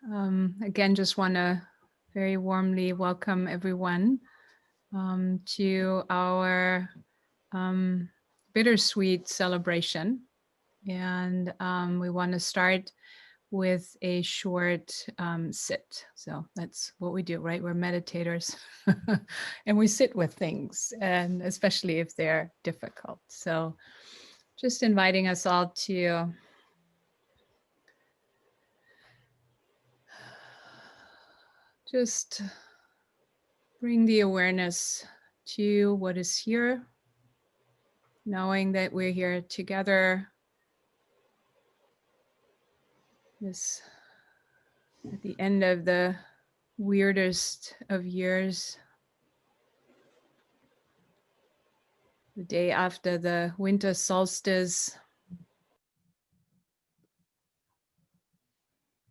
Again, just want to very warmly welcome everyone to our bittersweet celebration. And we want to start with a short sit. So that's what we do, right? We're meditators and we sit with things, and especially if they're difficult. So just inviting us all to just bring the awareness to what is here, knowing that we're here together. This at the end of the weirdest of years, the day after the winter solstice,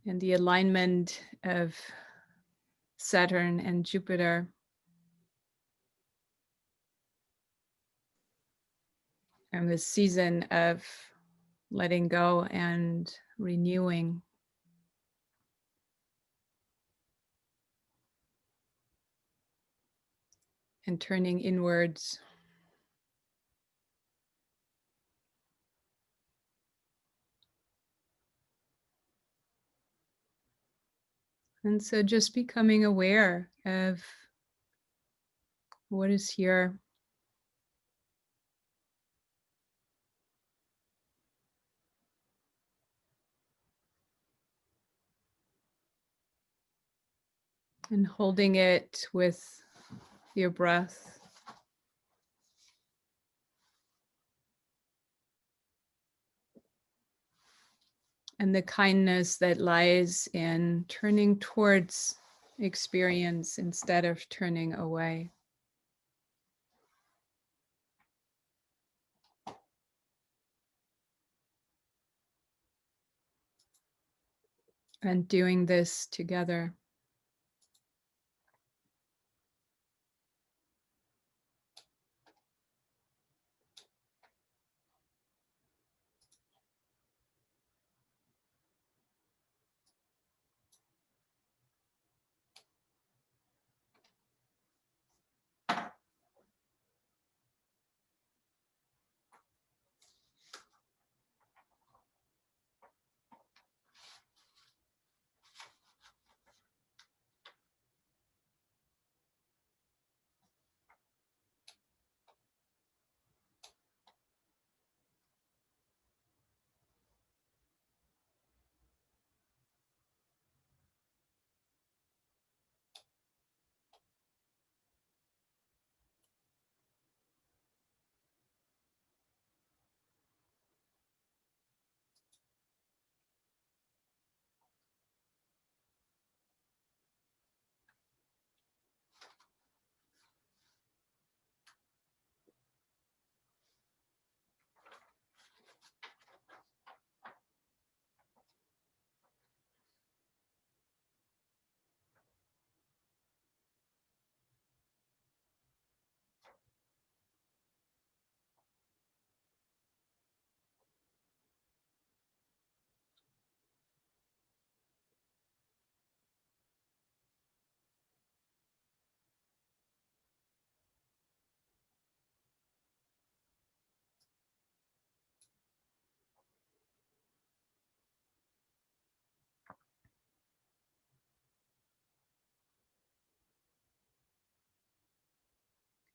and the alignment of Saturn and Jupiter. And this season of letting go and renewing. And turning inwards. And so just becoming aware of what is here. And holding it with your breath. And the kindness that lies in turning towards experience instead of turning away. And doing this together.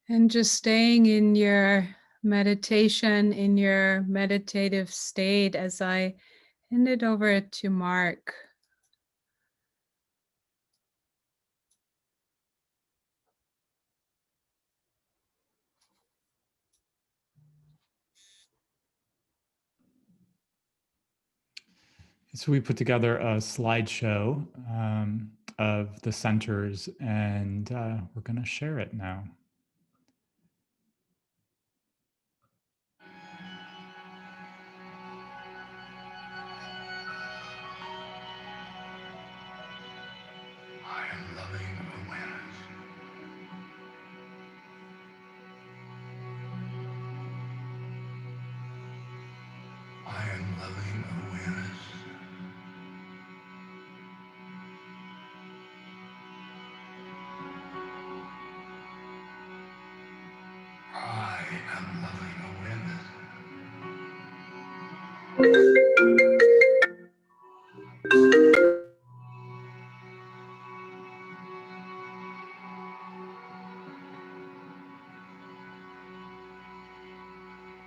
And just staying in your meditation, in your meditative state as I hand it over to Mark. So we put together a slideshow of the centers, and we're going to share it now. I am loving awareness. I am loving awareness. am loving awareness.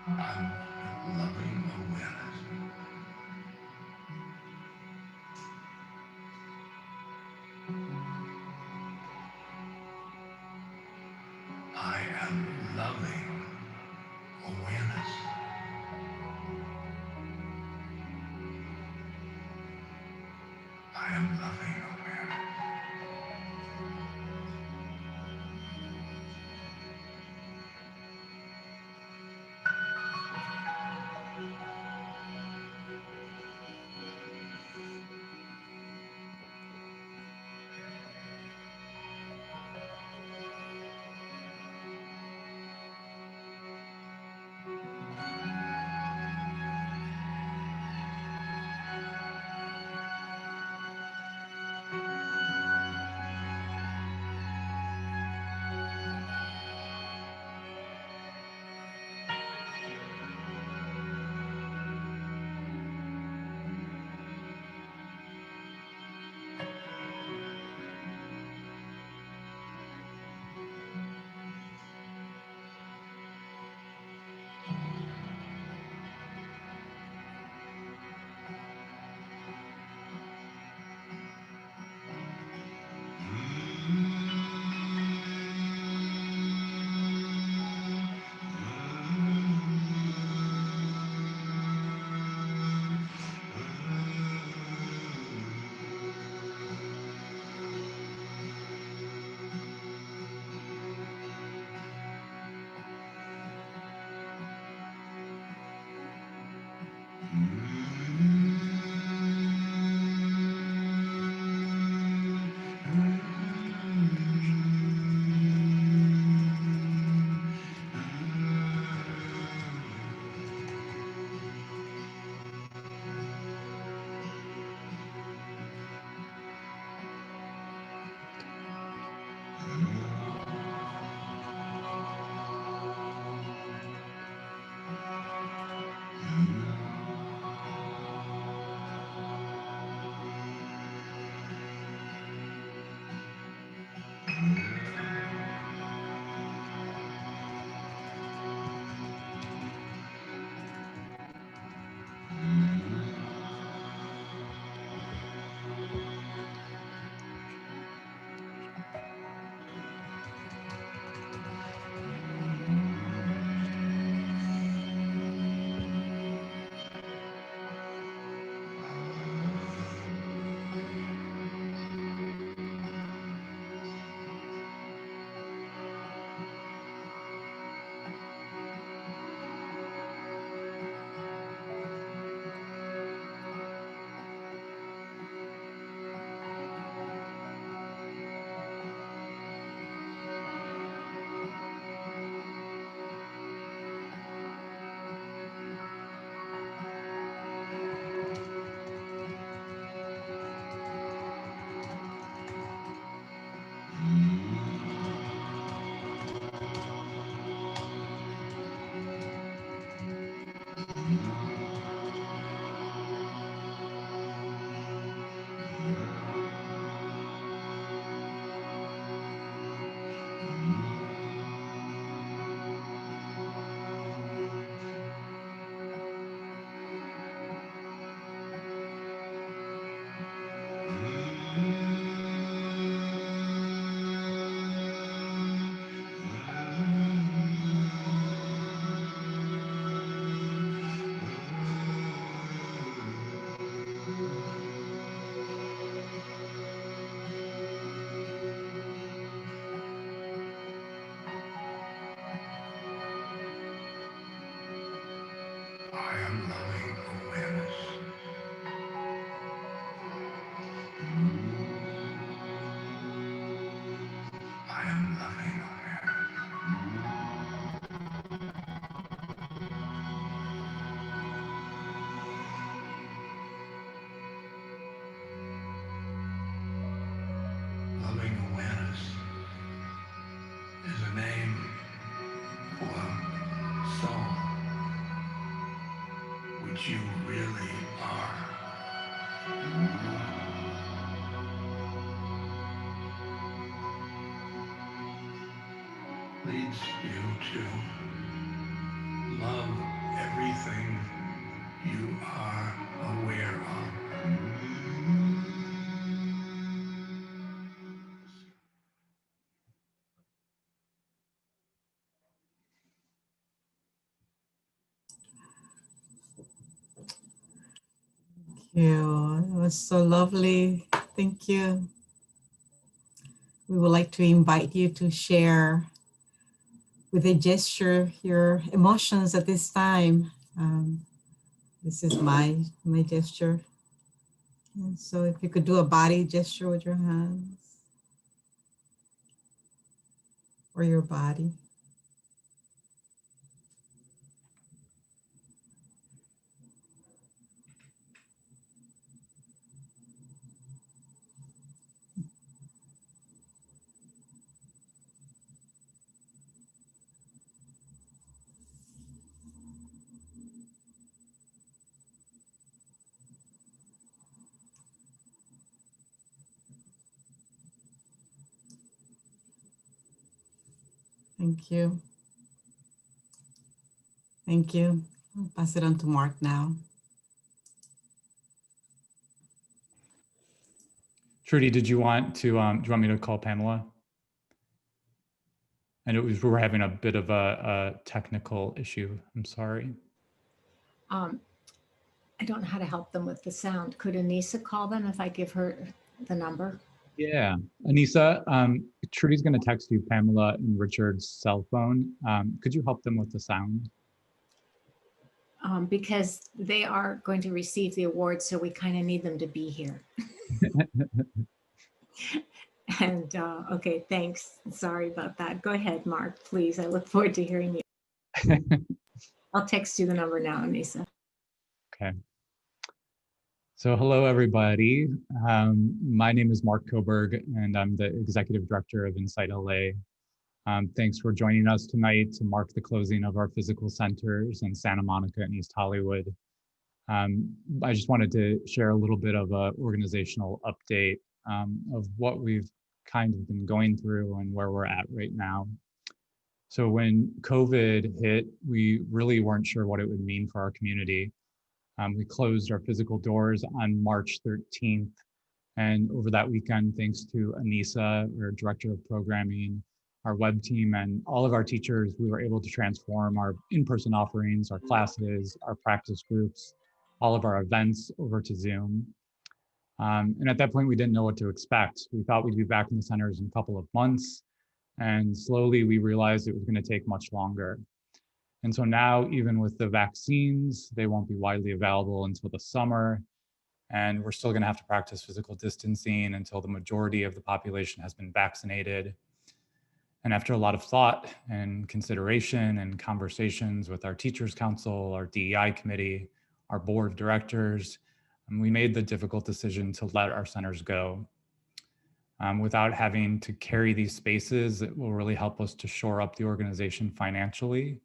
I'm loving awareness. I am loving awareness. I am loving awareness. I am loving awareness. I am loving awareness. Loving awareness is a name for what you really are. Leads you to love everything you are aware of. You. It was so lovely. Thank you. We would like to invite you to share with a gesture your emotions at this time. This is my gesture. And so if you could do a body gesture with your hands or your body. Thank you. Thank you. I'll pass it on to Mark now. Trudy, did you want to, do you want me to call Pamela? And we were having a bit of a technical issue. I'm sorry. I don't know how to help them with the sound. Could Anissa call them if I give her the number? Yeah, Anissa, Trudy's going to text you Pamela and Richard's cell phone. Could you help them with the sound? Because they are going to receive the award, so we kind of need them to be here. And okay, thanks. Sorry about that. Go ahead, Mark, please. I look forward to hearing you. I'll text you the number now, Anissa. Okay. So hello, everybody. My name is Mark Coburg, and I'm the Executive Director of InsightLA. Thanks for joining us tonight to mark the closing of our physical centers in Santa Monica and East Hollywood. I just wanted to share a little bit of an organizational update of what we've kind of been going through and where we're at right now. So when COVID hit, we really weren't sure what it would mean for our community. We closed our physical doors on March 13th. And over that weekend, thanks to Anissa, our Director of Programming, our web team, and all of our teachers, we were able to transform our in-person offerings, our classes, our practice groups, all of our events over to Zoom. And at that point, we didn't know what to expect. We thought we'd be back in the centers in a couple of months. And slowly we realized it was going to take much longer. And so now, even with the vaccines, they won't be widely available until the summer. And we're still going to have to practice physical distancing until the majority of the population has been vaccinated. And after a lot of thought and consideration and conversations with our Teachers Council, our DEI committee, our board of directors, we made the difficult decision to let our centers go. Without having to carry these spaces, it will really help us to shore up the organization financially.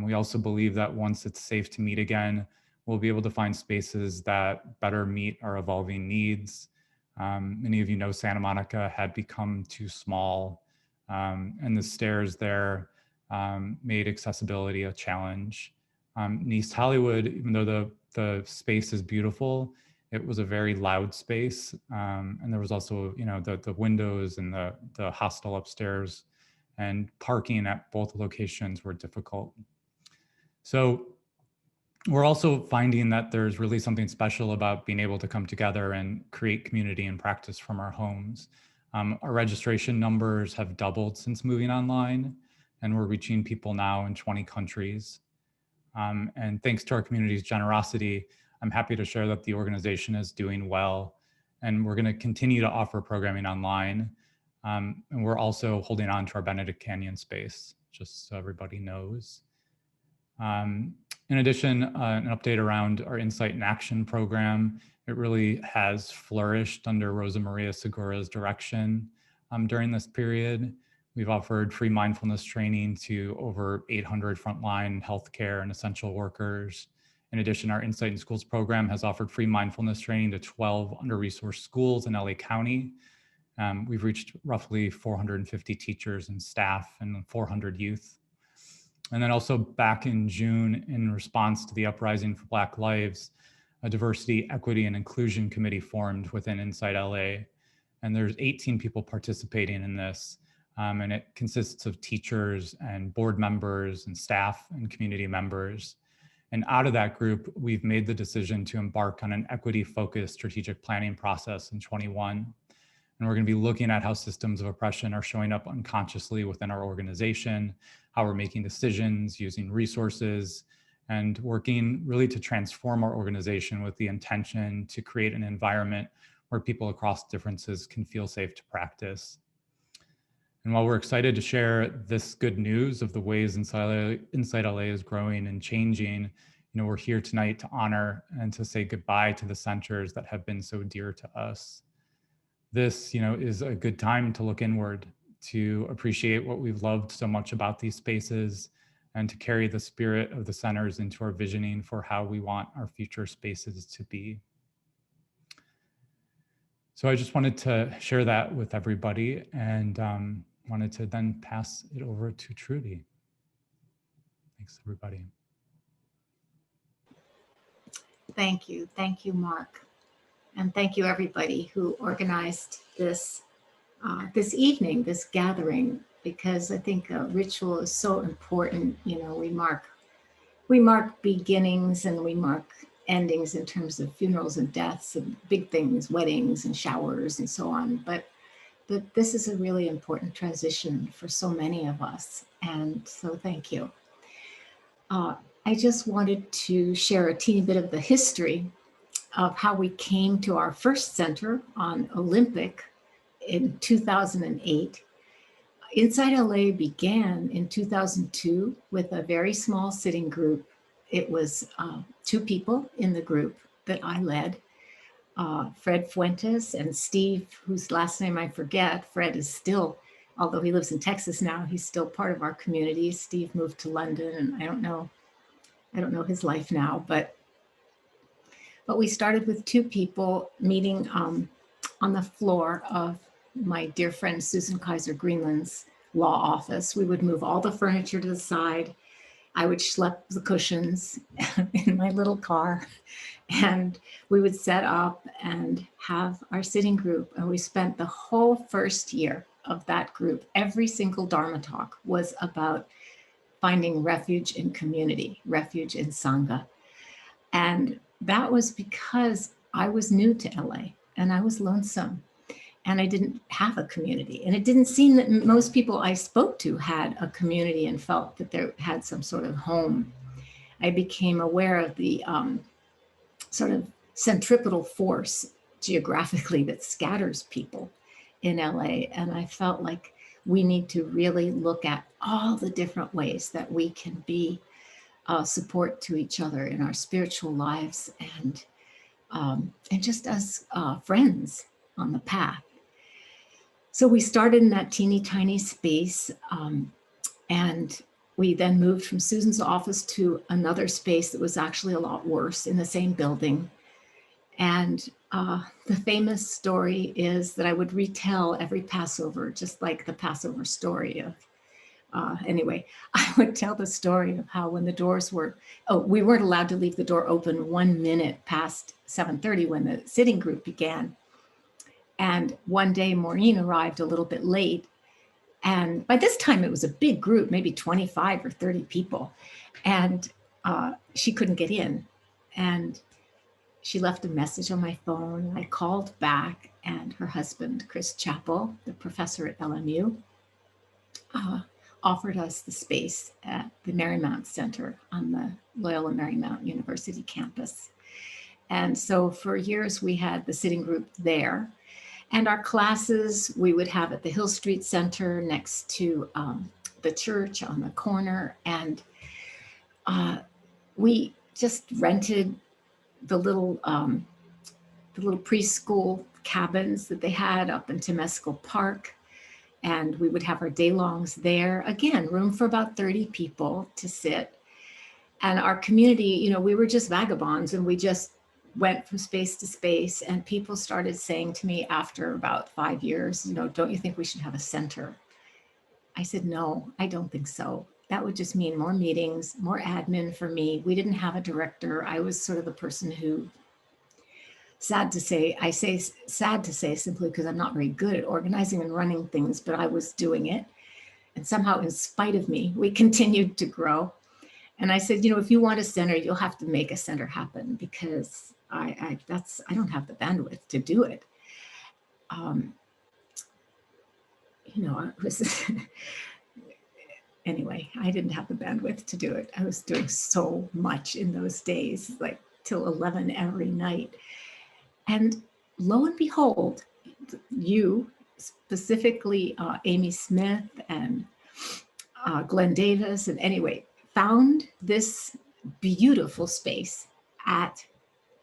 We also believe that once it's safe to meet again, we'll be able to find spaces that better meet our evolving needs. Many of you know Santa Monica had become too small, and the stairs there made accessibility a challenge. In East Hollywood, even though the space is beautiful, it was a very loud space. And there was also, you know, the windows and the hostel upstairs, and parking at both locations were difficult. So we're also finding that there's really something special about being able to come together and create community and practice from our homes. Our registration numbers have doubled since moving online, and we're reaching people now in 20 countries. And thanks to our community's generosity, I'm happy to share that the organization is doing well, and we're going to continue to offer programming online. And we're also holding on to our Benedict Canyon space, just so everybody knows. In addition, an update around our Insight in Action program. It really has flourished under Rosa Maria Segura's direction during this period. We've offered free mindfulness training to over 800 frontline healthcare and essential workers. In addition, our Insight in Schools program has offered free mindfulness training to 12 under-resourced schools in LA County. We've reached roughly 450 teachers and staff and 400 youth. And then also back in June, in response to the uprising for Black Lives, a diversity, equity, and inclusion committee formed within InsightLA. And there's 18 people participating in this. And it consists of teachers and board members and staff and community members. And out of that group, we've made the decision to embark on an equity-focused strategic planning process in 21. And we're going to be looking at how systems of oppression are showing up unconsciously within our organization, how we're making decisions, using resources, and working really to transform our organization with the intention to create an environment where people across differences can feel safe to practice. And while we're excited to share this good news of the ways InsightLA is growing and changing, we're here tonight to honor and to say goodbye to the centers that have been so dear to us. This, is a good time to look inward, to appreciate what we've loved so much about these spaces, and to carry the spirit of the centers into our visioning for how we want our future spaces to be. So I just wanted to share that with everybody, and wanted to then pass it over to Trudy. Thanks, everybody. Thank you, Mark. And thank you, everybody who organized this this evening, this gathering, because I think a ritual is so important. We mark beginnings and we mark endings in terms of funerals and deaths and big things, weddings and showers and so on. But this is a really important transition for so many of us. And so thank you. I just wanted to share a teeny bit of the history of how we came to our first center on Olympic in 2008. InsightLA began in 2002 with a very small sitting group. It was 2 people in the group that I led, Fred Fuentes and Steve, whose last name I forget. Fred is still, although he lives in Texas now, he's still part of our community. Steve moved to London, and I don't know his life now, but we started with 2 people meeting on the floor of my dear friend Susan Kaiser Greenland's law office. We would move all the furniture to the side. I would schlep the cushions in my little car, and we would set up and have our sitting group. And we spent the whole first year of that group, every single Dharma talk was about finding refuge in community, refuge in Sangha. And that was because I was new to LA and I was lonesome and I didn't have a community. And it didn't seem that most people I spoke to had a community and felt that they had some sort of home. I became aware of the sort of centripetal force geographically that scatters people in LA. And I felt like we need to really look at all the different ways that we can be support to each other in our spiritual lives and just as friends on the path. So we started in that teeny tiny space, and we then moved from Susan's office to another space that was actually a lot worse in the same building. And the famous story is that I would retell every Passover, just like the Passover story of, anyway, I would tell the story of how when the doors were, we weren't allowed to leave the door open 1 minute past 7:30 when the sitting group began. And one day Maureen arrived a little bit late. And by this time it was a big group, maybe 25 or 30 people. And she couldn't get in. And she left a message on my phone. I called back, and her husband, Chris Chappell, the professor at LMU, offered us the space at the Marymount Center on the Loyola Marymount University campus. And so for years we had the sitting group there. And our classes we would have at the Hill Street Center next to the church on the corner. And we just rented the little preschool cabins that they had up in Temescal Park. And we would have our day longs there. Again, room for about 30 people to sit. And our community, you know, we were just vagabonds, and we just went from space to space. And people started saying to me after about 5 years, you know, don't you think we should have a center? I said, no, I don't think so. That would just mean more meetings, more admin for me. We didn't have a director. I was sort of the person who, sad to say simply because I'm not very good at organizing and running things, but I was doing it. And somehow, in spite of me, we continued to grow. And I said, you know, if you want a center, you'll have to make a center happen, because I don't have the bandwidth to do it. You know, it was anyway, I didn't have the bandwidth to do it. I was doing so much in those days, like till 11 every night. And lo and behold, you, specifically Amy Smith and Glenn Davis, and anyway, found this beautiful space at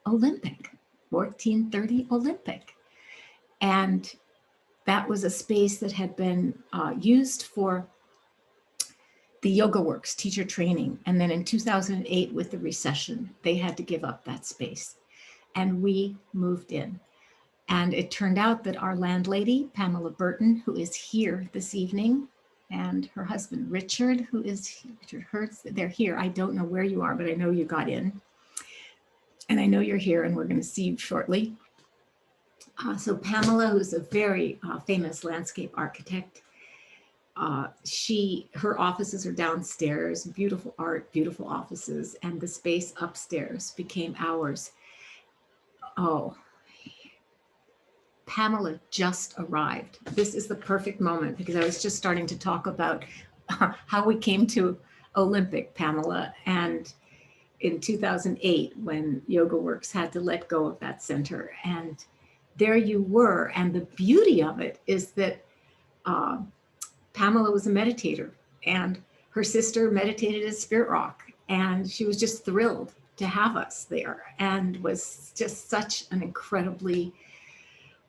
Olympic, 1430 Olympic. And that was a space that had been used for the Yoga Works teacher training. And then in 2008, with the recession, they had to give up that space. And we moved in. And it turned out that our landlady, Pamela Burton, who is here this evening, and her husband, Richard, who is Richard Hertz, they're here. I don't know where you are, but I know you got in. And I know you're here, and we're going to see you shortly. So Pamela, who's a very famous landscape architect, her offices are downstairs, beautiful art, beautiful offices, and the space upstairs became ours. Oh, Pamela just arrived. This is the perfect moment, because I was just starting to talk about how we came to Olympic, Pamela, and in 2008, when Yoga Works had to let go of that center. And there you were. And the beauty of it is that Pamela was a meditator, and her sister meditated at Spirit Rock. And she was just thrilled to have us there, and was just such an incredibly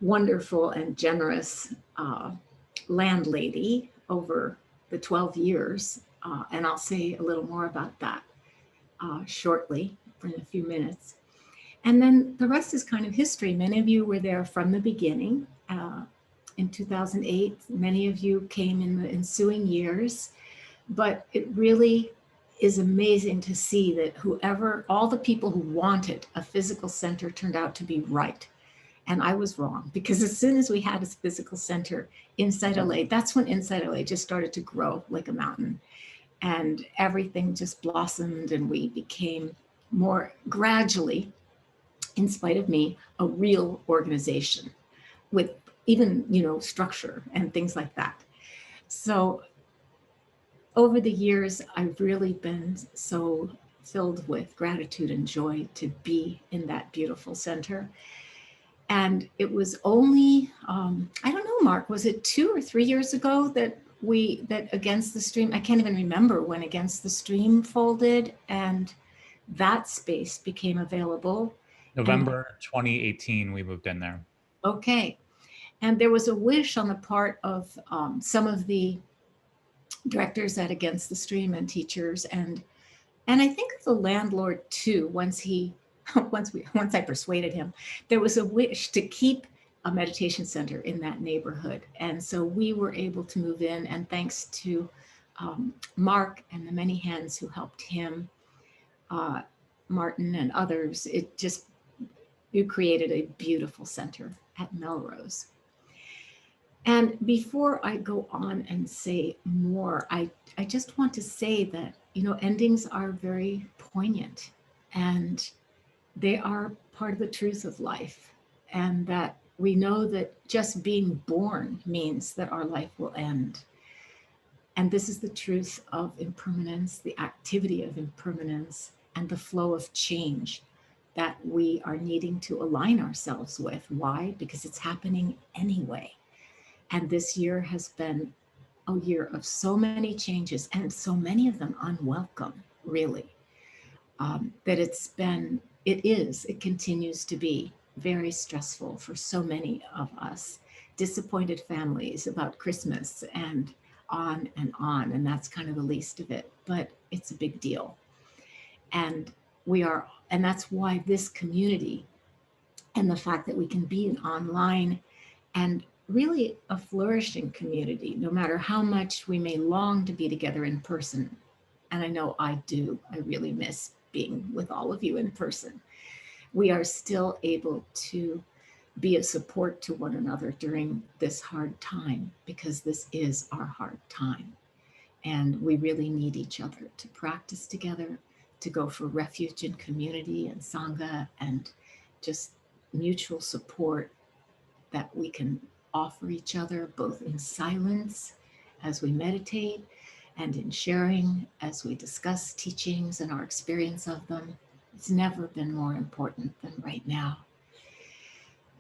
wonderful and generous landlady over the 12 years. And I'll say a little more about that shortly, in a few minutes. And then the rest is kind of history. Many of you were there from the beginning. In 2008, many of you came in the ensuing years, but it really is amazing to see that all the people who wanted a physical center turned out to be right. And I was wrong, because as soon as we had a physical center, InsightLA, that's when InsightLA just started to grow like a mountain. And everything just blossomed, and we became more gradually, in spite of me, a real organization with even, you know, structure and things like that. So over the years, I've really been so filled with gratitude and joy to be in that beautiful center. And it was only, I don't know, Mark, was it 2 or 3 years ago that Against the Stream, I can't even remember when Against the Stream folded and that space became available. November 2018, we moved in there. Okay. And there was a wish on the part of some of the directors at Against the Stream and teachers, and I think the landlord too, once I persuaded him, there was a wish to keep a meditation center in that neighborhood. And so we were able to move in, and thanks to Mark and the many hands who helped him, Martin and others, you created a beautiful center at Melrose. And before I go on and say more, I just want to say that, you know, endings are very poignant, and they are part of the truth of life, and that we know that just being born means that our life will end. And this is the truth of impermanence, the activity of impermanence, and the flow of change that we are needing to align ourselves with. Why? Because it's happening anyway. And this year has been a year of so many changes, and so many of them unwelcome, really, that it continues to be very stressful for so many of us, disappointed families about Christmas, and on, and that's kind of the least of it, but it's a big deal. And and that's why this community and the fact that we can be an online and really a flourishing community, no matter how much we may long to be together in person. And I know I do. I really miss being with all of you in person. We are still able to be a support to one another during this hard time, because this is our hard time. And we really need each other to practice together, to go for refuge in community and Sangha, and just mutual support that we can offer each other, both in silence as we meditate and in sharing as we discuss teachings and our experience of them. It's never been more important than right now.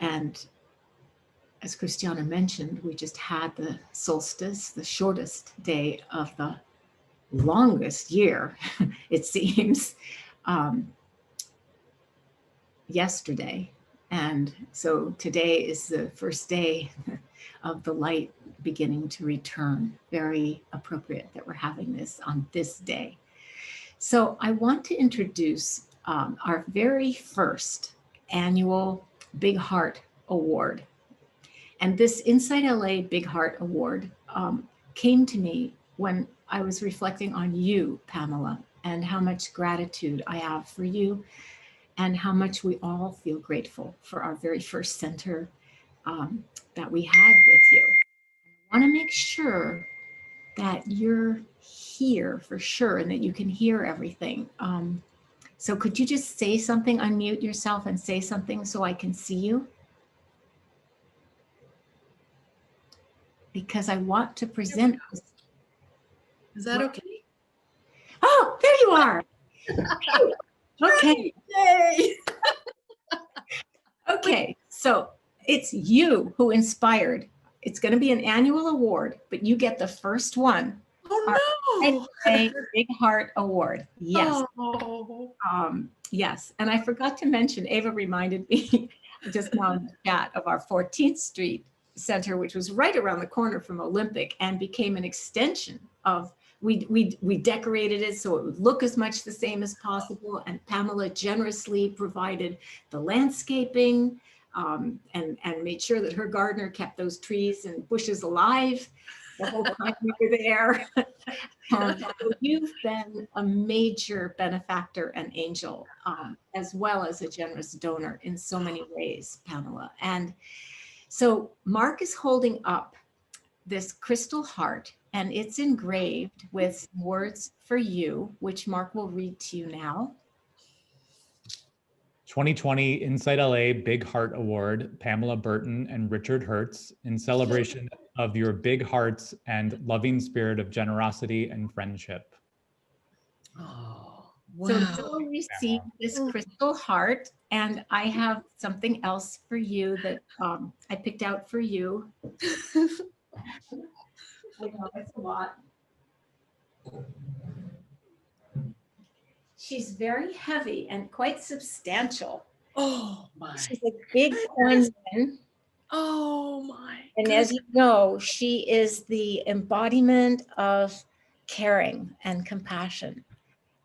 And as Christiana mentioned, we just had the solstice, the shortest day of the longest year, it seems, yesterday. And so today is the first day of the light beginning to return. Very appropriate that we're having this on this day. So I want to introduce our very first annual Big Heart Award. And this InsightLA Big Heart Award came to me when I was reflecting on you, Pamela, and how much gratitude I have for you, and how much we all feel grateful for our very first center that we had with you. I want to make sure that you're here for sure and that you can hear everything. So could you just say something, unmute yourself and say something so I can see you? Because I want to present this. Is that okay? Oh, there you are. Okay. Yay! Okay, so it's you who inspired. It's going to be an annual award, but you get the first one. Oh A Big Heart Award. Yes. Oh. Yes. And I forgot to mention, Ava reminded me just now in the chat of our 14th Street Center, which was right around the corner from Olympic and became an extension of, we decorated it so it would look as much the same as possible. And Pamela generously provided the landscaping and made sure that her gardener kept those trees and bushes alive the whole time we were there. So you've been a major benefactor and angel, as well as a generous donor in so many ways, Pamela. And so Mark is holding up this crystal heart, and it's engraved with words for you, which Mark will read to you now. 2020 InsightLA Big Heart Award, Pamela Burton and Richard Hertz, in celebration of your big hearts and loving spirit of generosity and friendship. Oh, So wow. you'll receive this crystal heart, and I have something else for you that I picked out for you. I know, it's a lot. She's very heavy and quite substantial. Oh my. She's a big person. Oh my. And as you know, she is the embodiment of caring and compassion.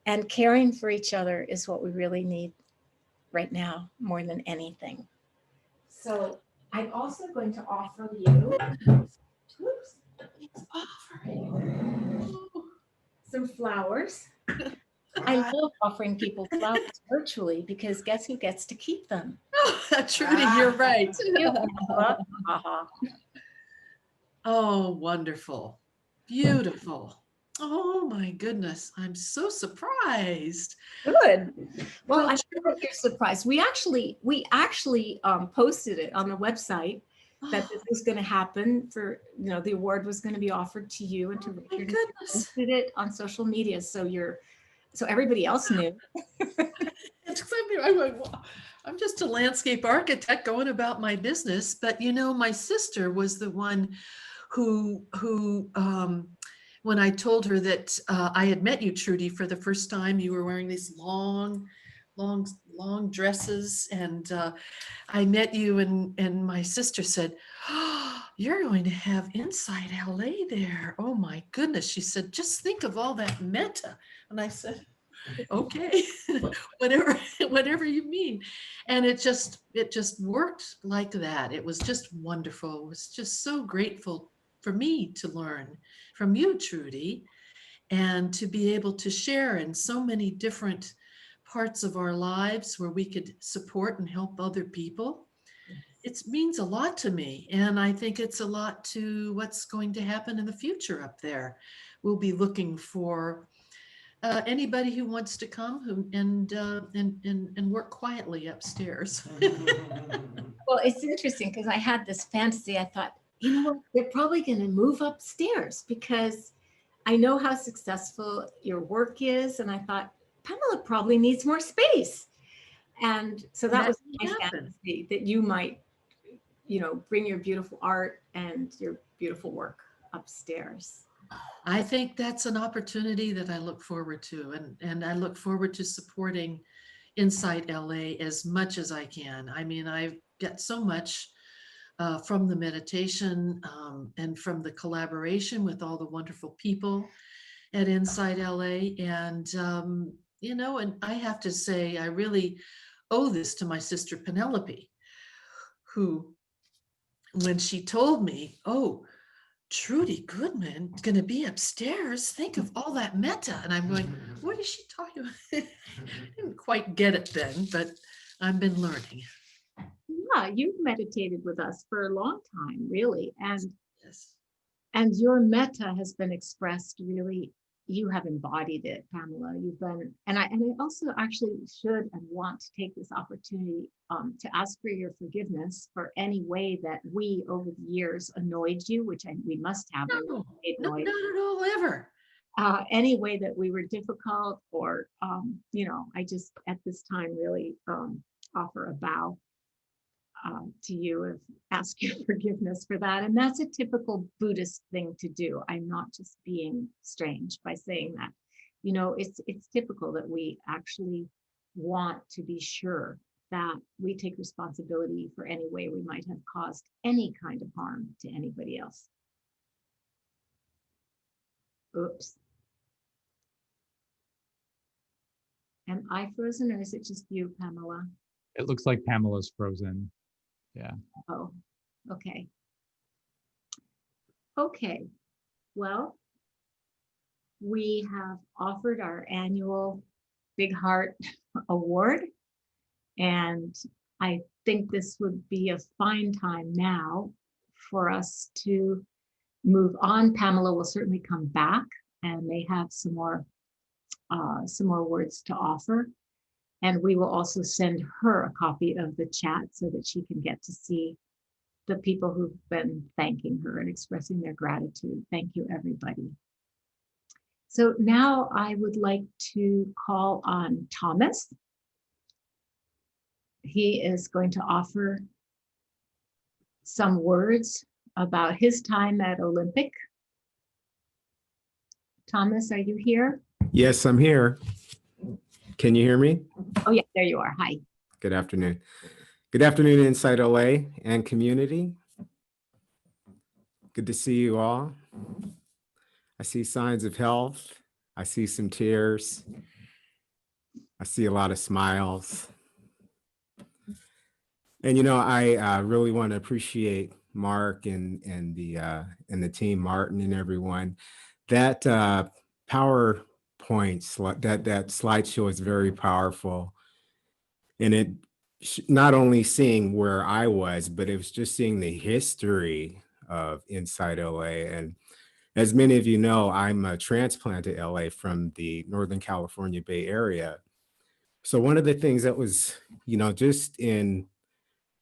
And caring for each other is what we really need right now, more than anything. So I'm also going to offer you some flowers. I love offering people flowers virtually because guess who gets to keep them? Trudy, you're right. Uh-huh. Oh, wonderful. Beautiful. Oh my goodness. I'm so surprised. Good. Well, I'm sure that you're surprised. We actually posted it on the website that this was going to happen for, the award was going to be offered to you and to Richard. My goodness. Posted it on social media. So everybody else knew. I'm just a landscape architect going about my business, but my sister was the one who when I told her that I had met you, Trudy, for the first time, you were wearing these long dresses, and I met you, and my sister said, "Oh, you're going to have InsightLA there. Oh my goodness." She said, "Just think of all that metta." And I said, Okay, whatever you mean. And it just worked like that. It was just wonderful. It was just so grateful for me to learn from you, Trudy, and to be able to share in so many different parts of our lives where we could support and help other people. It means a lot to me, and I think it's a lot to what's going to happen in the future up there. We'll be looking for anybody who wants to come and work quietly upstairs. Well, it's interesting because I had this fantasy. I thought, you know what, they're probably going to move upstairs because I know how successful your work is. And I thought, Pamela probably needs more space. And so that was my fantasy, that you might, bring your beautiful art and your beautiful work upstairs. I think that's an opportunity that I look forward to, and I look forward to supporting InsightLA as much as I can. I mean, I get so much from the meditation and from the collaboration with all the wonderful people at InsightLA. And, and I have to say, I really owe this to my sister Penelope, who, when she told me, oh, Trudy Goodman going to be upstairs, think of all that metta. And I'm going, what is she talking about? I didn't quite get it then, but I've been learning. Yeah, you've meditated with us for a long time, really. And Yes. And your metta has been expressed really, you have embodied it, Pamela. You've been, and I also actually should and want to take this opportunity to ask for your forgiveness for any way that we over the years annoyed you, which we must have. No, not at all, ever. Any way that we were difficult or, I just at this time really offer a bow to you and ask your forgiveness for that. And that's a typical Buddhist thing to do. I'm not just being strange by saying that. It's typical that we actually want to be sure that we take responsibility for any way we might have caused any kind of harm to anybody else. Oops. Am I frozen or is it just you, Pamela? It looks like Pamela's frozen. Yeah. Oh, okay. Okay. Well, we have offered our annual Big Heart Award, and I think this would be a fine time now for us to move on. Pamela will certainly come back and may have some more words to offer. And we will also send her a copy of the chat so that she can get to see the people who've been thanking her and expressing their gratitude. Thank you, everybody. So now I would like to call on Thomas. He is going to offer some words about his time at Olympic. Thomas, are you here? Yes, I'm here. Can you hear me? Oh, yeah, there you are. Hi. Good afternoon. Good afternoon, InsightLA and community. Good to see you all. I see signs of health. I see some tears. I see a lot of smiles. And I really want to appreciate Mark and the team, Martin and everyone. That PowerPoint that slideshow is very powerful, and it not only seeing where I was, but it was just seeing the history of InsightLA. And as many of you know, I'm a transplant to LA from the Northern California Bay Area. So one of the things that was, just in,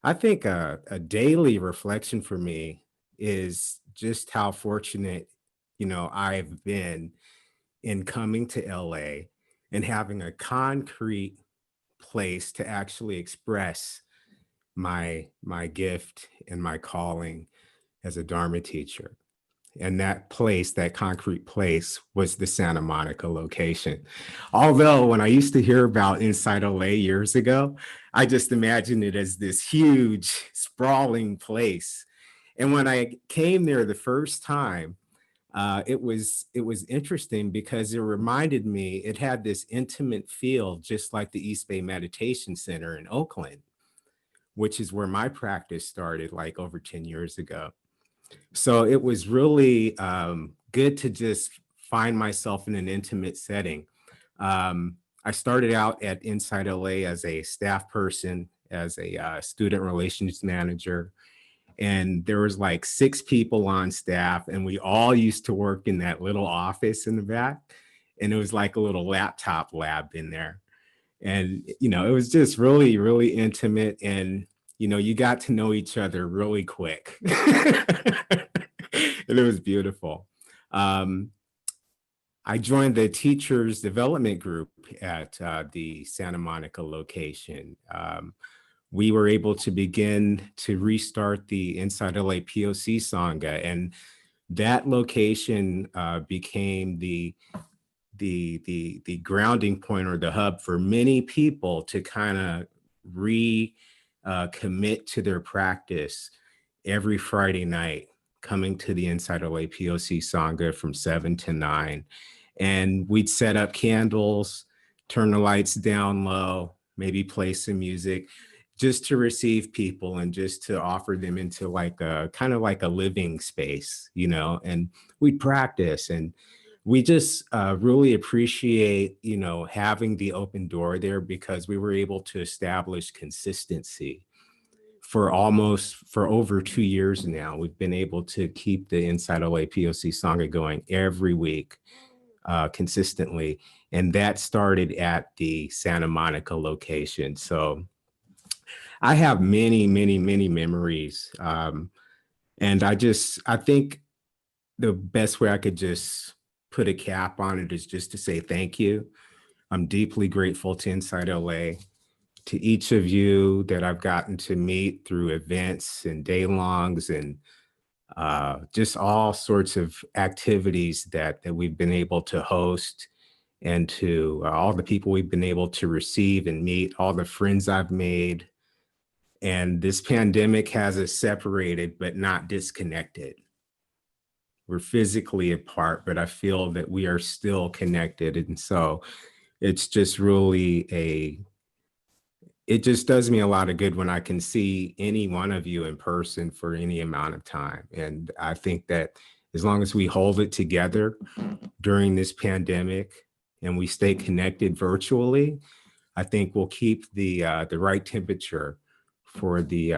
I think a daily reflection for me is just how fortunate, I've been in coming to LA and having a concrete place to actually express my gift and my calling as a Dharma teacher. And that place, that concrete place, was the Santa Monica location. Although when I used to hear about InsightLA years ago, I just imagined it as this huge, sprawling place. And when I came there the first time, it was interesting because it reminded me, it had this intimate feel, just like the East Bay Meditation Center in Oakland, which is where my practice started like over 10 years ago. So it was really good to just find myself in an intimate setting. I started out at InsightLA as a staff person, as a student relations manager. And there was like 6 people on staff, and we all used to work in that little office in the back. And it was like a little laptop lab in there. And, you know, it was just really, really intimate. And, you know, you got to know each other really quick. And it was beautiful. I joined the teachers development group at the Santa Monica location. We were able to begin to restart the InsightLA POC Sangha, and that location became the grounding point or the hub for many people to kind of commit to their practice every Friday night, coming to the InsightLA POC Sangha from 7 to 9. And we'd set up candles, turn the lights down low, maybe play some music, just to receive people and just to offer them into like a kind of like a living space, you know, and we'd practice. And we just really appreciate, you know, having the open door there, because we were able to establish consistency for over 2 years now. We've been able to keep the InsightLA POC Sangha going every week consistently. And that started at the Santa Monica location. So I have many, many, many memories. And I think the best way I could just put a cap on it is just to say thank you. I'm deeply grateful to InsightLA, to each of you that I've gotten to meet through events and day-longs and just all sorts of activities that we've been able to host, and to all the people we've been able to receive and meet, all the friends I've made. And this pandemic has us separated, but not disconnected. We're physically apart, but I feel that we are still connected. And so it's just really it just does me a lot of good when I can see any one of you in person for any amount of time. And I think that as long as we hold it together during this pandemic and we stay connected virtually, I think we'll keep the right temperature for the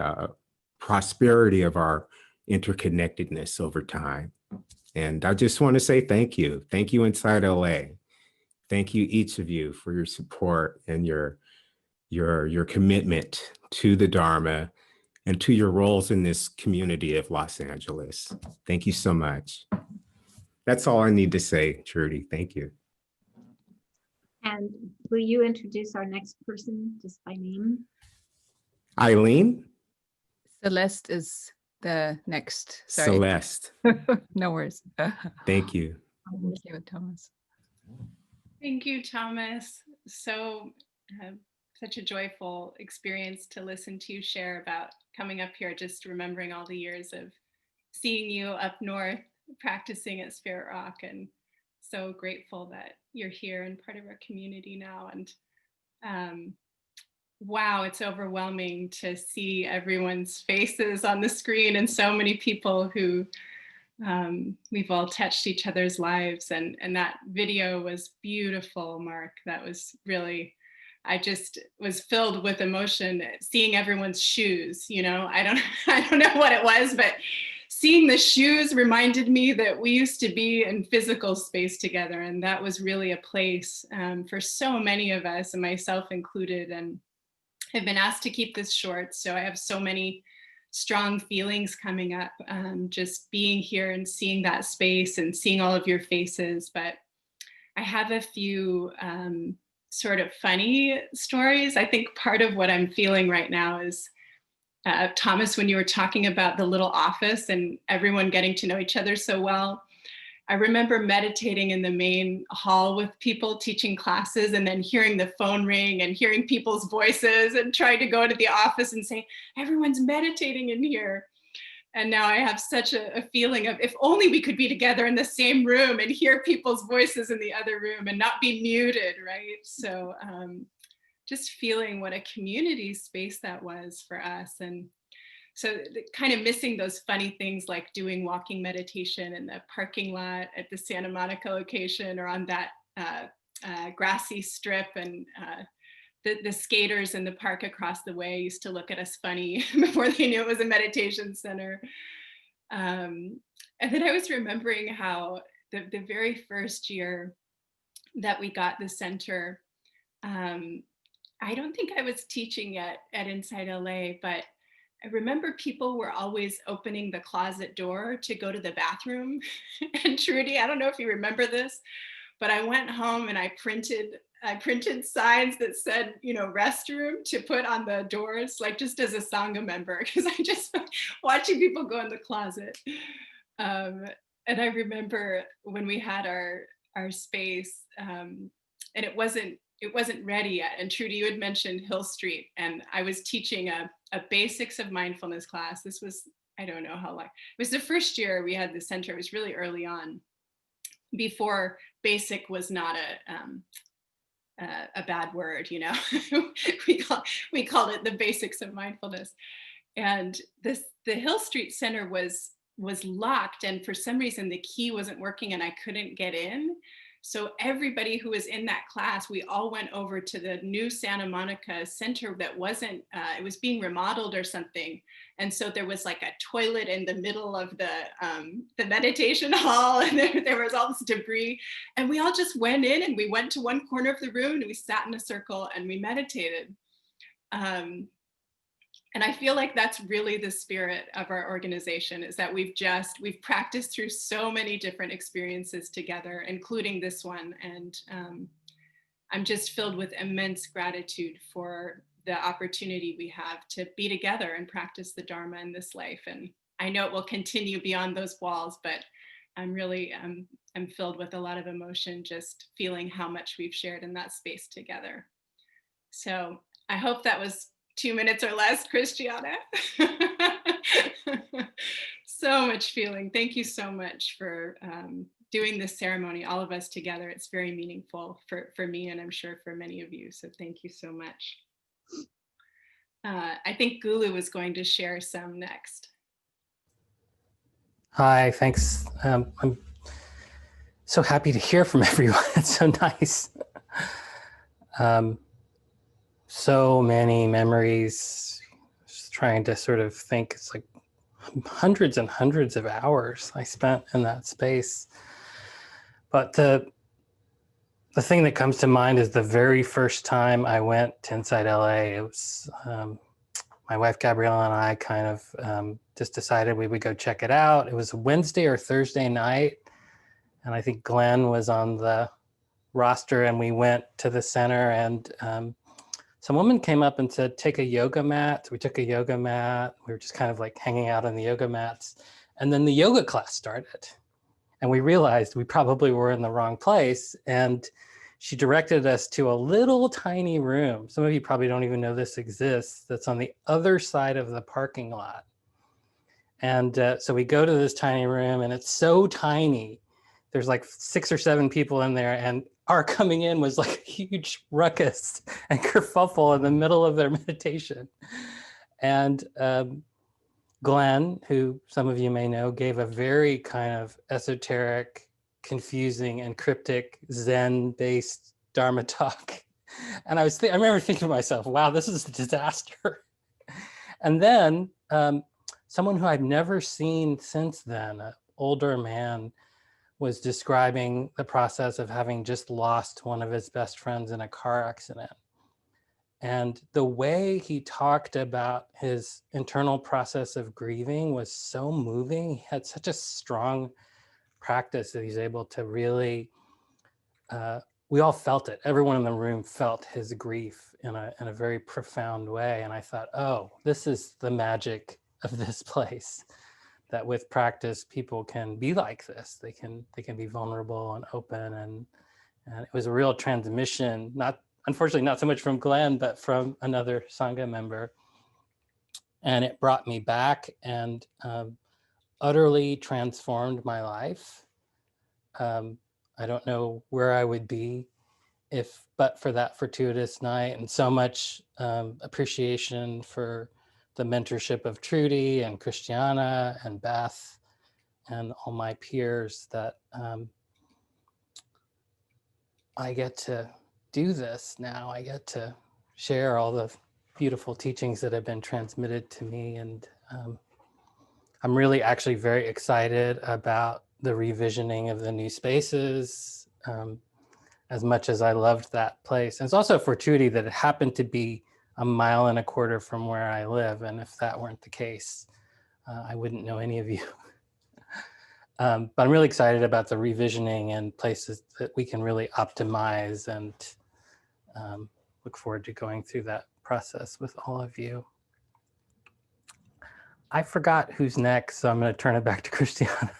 prosperity of our interconnectedness over time. And I just want to say thank you. Thank you, InsightLA. Thank you, each of you, for your support and your commitment to the Dharma and to your roles in this community of Los Angeles. Thank you so much. That's all I need to say, Trudy. Thank you. And will you introduce our next person just by name? Eileen? Celeste is the next. Sorry. Celeste. No worries. Thank you. Thank you, Thomas. Thank you, Thomas. So such a joyful experience to listen to you share about coming up here, just remembering all the years of seeing you up north practicing at Spirit Rock, and so grateful that you're here and part of our community now. And wow, it's overwhelming to see everyone's faces on the screen, and so many people who we've all touched each other's lives. And that video was beautiful, Mark. That was really, I just was filled with emotion seeing everyone's shoes. You know, I don't know what it was, but seeing the shoes reminded me that we used to be in physical space together, and that was really a place for so many of us, and myself included. And I've been asked to keep this short, so I have so many strong feelings coming up, just being here and seeing that space and seeing all of your faces. But I have a few sort of funny stories. I think part of what I'm feeling right now is, Thomas, when you were talking about the little office and everyone getting to know each other so well, I remember meditating in the main hall with people teaching classes, and then hearing the phone ring and hearing people's voices and trying to go to the office and say, everyone's meditating in here. And now I have such a feeling of if only we could be together in the same room and hear people's voices in the other room and not be muted, right? So just feeling what a community space that was for us. And so kind of missing those funny things like doing walking meditation in the parking lot at the Santa Monica location or on that grassy strip, and the skaters in the park across the way used to look at us funny before they knew it was a meditation center. And then I was remembering how the very first year that we got the center, I don't think I was teaching yet at InsightLA, but I remember people were always opening the closet door to go to the bathroom. And Trudy, I don't know if you remember this, but I went home and I printed signs that said, you know, restroom to put on the doors, like just as a Sangha member, because I just watching people go in the closet. And I remember when we had our space, and it wasn't ready yet. And Trudy, you had mentioned Hill Street, and I was teaching a basics of mindfulness class. This was, I don't know how long. It was the first year we had the center. It was really early on, before basic was not a bad word, you know. we called it the basics of mindfulness. And the Hill Street Center was locked, and for some reason the key wasn't working and I couldn't get in. So everybody who was in that class, we all went over to the new Santa Monica Center that wasn't, it was being remodeled or something. And so there was like a toilet in the middle of the meditation hall, and there was all this debris. And we all just went in and we went to one corner of the room and we sat in a circle and we meditated. And I feel like that's really the spirit of our organization, is that we've practiced through so many different experiences together, including this one. And I'm just filled with immense gratitude for the opportunity we have to be together and practice the Dharma in this life. And I know it will continue beyond those walls, but I'm really, I'm filled with a lot of emotion just feeling how much we've shared in that space together. So I hope that was 2 minutes or less, Christiana. So much feeling. Thank you so much for doing this ceremony, all of us together. It's very meaningful for me, and I'm sure for many of you. So thank you so much. I think Gulu was going to share some next. Hi, thanks. I'm so happy to hear from everyone. It's so nice. So many memories, just trying to sort of think. It's like hundreds and hundreds of hours I spent in that space. But the thing that comes to mind is the very first time I went to InsightLA. It was my wife Gabriella and I kind of just decided we would go check it out. It was a Wednesday or Thursday night, and I think Glenn was on the roster, and we went to the center, and some woman came up and said, take a yoga mat. We took a yoga mat. We were just kind of like hanging out on the yoga mats. And then the yoga class started. And we realized we probably were in the wrong place. And she directed us to a little tiny room. Some of you probably don't even know this exists. That's on the other side of the parking lot. And so we go to this tiny room, and it's so tiny. There's like 6 or 7 people in there, and our coming in was like a huge ruckus and kerfuffle in the middle of their meditation. And Glenn, who some of you may know, gave a very kind of esoteric, confusing, and cryptic Zen-based Dharma talk. And I remember thinking to myself, wow, this is a disaster. And then someone who I've never seen since then, an older man, was describing the process of having just lost one of his best friends in a car accident. And the way he talked about his internal process of grieving was so moving. He had such a strong practice that he's able to really, we all felt it. Everyone in the room felt his grief in a very profound way. And I thought, oh, this is the magic of this place. That with practice, people can be like this. They can be vulnerable and open, and it was a real transmission. Unfortunately, not so much from Glenn, but from another Sangha member. And it brought me back, and utterly transformed my life. I don't know where I would be but for that fortuitous night, and so much appreciation for the mentorship of Trudy and Christiana and Beth and all my peers that I get to do this now. I get to share all the beautiful teachings that have been transmitted to me. And I'm really actually very excited about the revisioning of the new spaces, as much as I loved that place. And it's also a fortuity that it happened to be 1.25 miles from where I live. And if that weren't the case, I wouldn't know any of you. But I'm really excited about the revisioning and places that we can really optimize, and look forward to going through that process with all of you. I forgot who's next, so I'm going to turn it back to Christiana.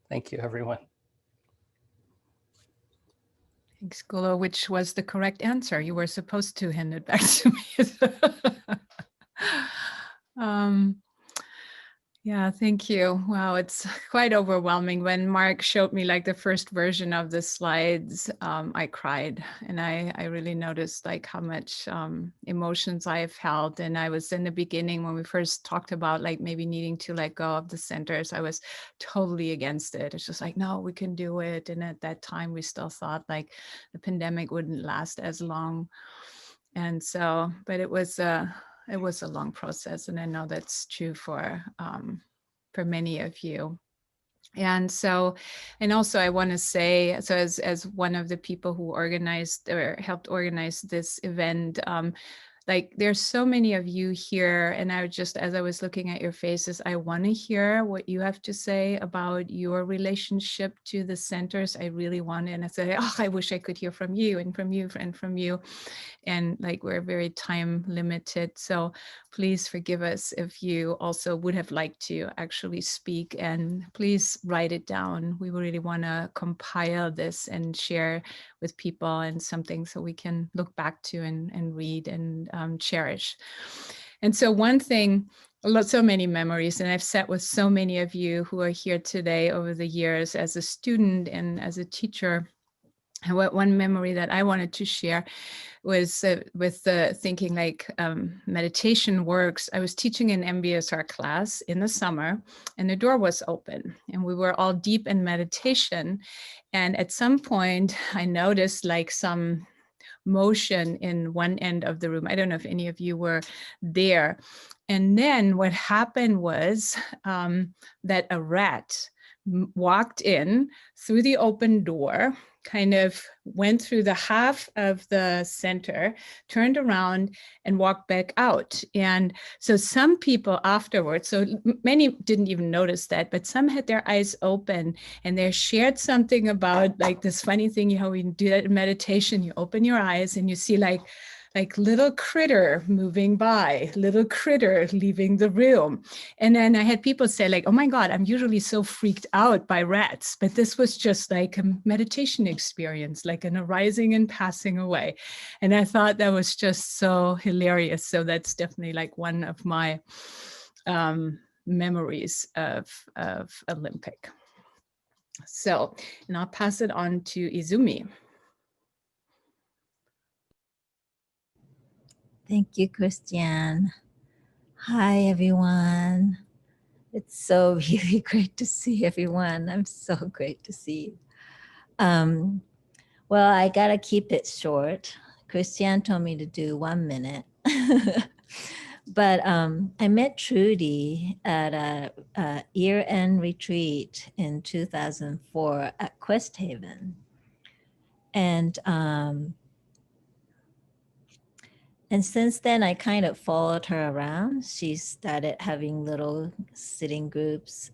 Thank you, everyone. Thanks, Gulo, which was the correct answer. You were supposed to hand it back to me. Yeah, thank you. Wow, it's quite overwhelming. When Mark showed me like the first version of the slides, I cried, and I really noticed like how much emotions I have held. And I was in the beginning when we first talked about like maybe needing to let go of the centers, I was totally against it. It's just like, no, we can do it. And at that time, we still thought like the pandemic wouldn't last as long. And so, but it was a long process, and I know that's true for many of you. And so, and also I want to say, so as one of the people who organized or helped organize this event, like there's so many of you here, and I just, as I was looking at your faces, I want to hear what you have to say about your relationship to the centers. I really want to, and I say, oh, I wish I could hear from you and from you and from you. And like we're very time limited. So please forgive us if you also would have liked to actually speak, and please write it down. We really want to compile this and share with people, and something so we can look back to and read and cherish. And so one thing, so many memories, and I've sat with so many of you who are here today over the years as a student and as a teacher. And one memory that I wanted to share was with the thinking like meditation works. I was teaching an MBSR class in the summer, and the door was open, and we were all deep in meditation. And at some point I noticed like some motion in one end of the room. I don't know if any of you were there. And then what happened was that a rat walked in through the open door, kind of went through the half of the center, turned around and walked back out. And so some people afterwards, so many didn't even notice that, but some had their eyes open, and they shared something about like this funny thing, how we do that in meditation, you open your eyes and you see like little critter moving by, little critter leaving the room. And then I had people say like, oh my God, I'm usually so freaked out by rats, but this was just like a meditation experience, like an arising and passing away. And I thought that was just so hilarious. So that's definitely like one of my memories of Olympic. So, and I'll pass it on to Izumi. Thank you, Christiane. Hi, everyone. It's so really great to see everyone. I'm so great to see you. Well, I gotta keep it short. Christiane told me to do 1 minute. But I met Trudy at a year-end retreat in 2004 at Quest Haven. And since then, I kind of followed her around. She started having little sitting groups.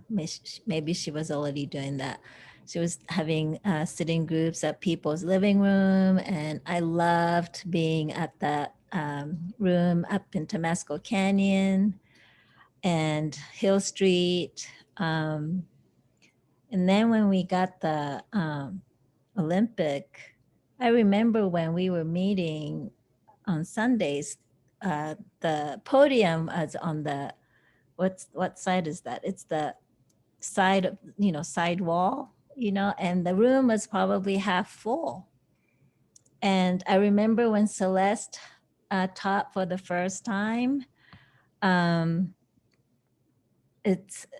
Maybe she was already doing that. She was having sitting groups at people's living room. And I loved being at that room up in Temescal Canyon and Hill Street. And then when we got the Olympic, I remember when we were meeting on Sundays, the podium was what side is that? It's the side of, side wall, and the room was probably half full. And I remember when Celeste taught for the first time, and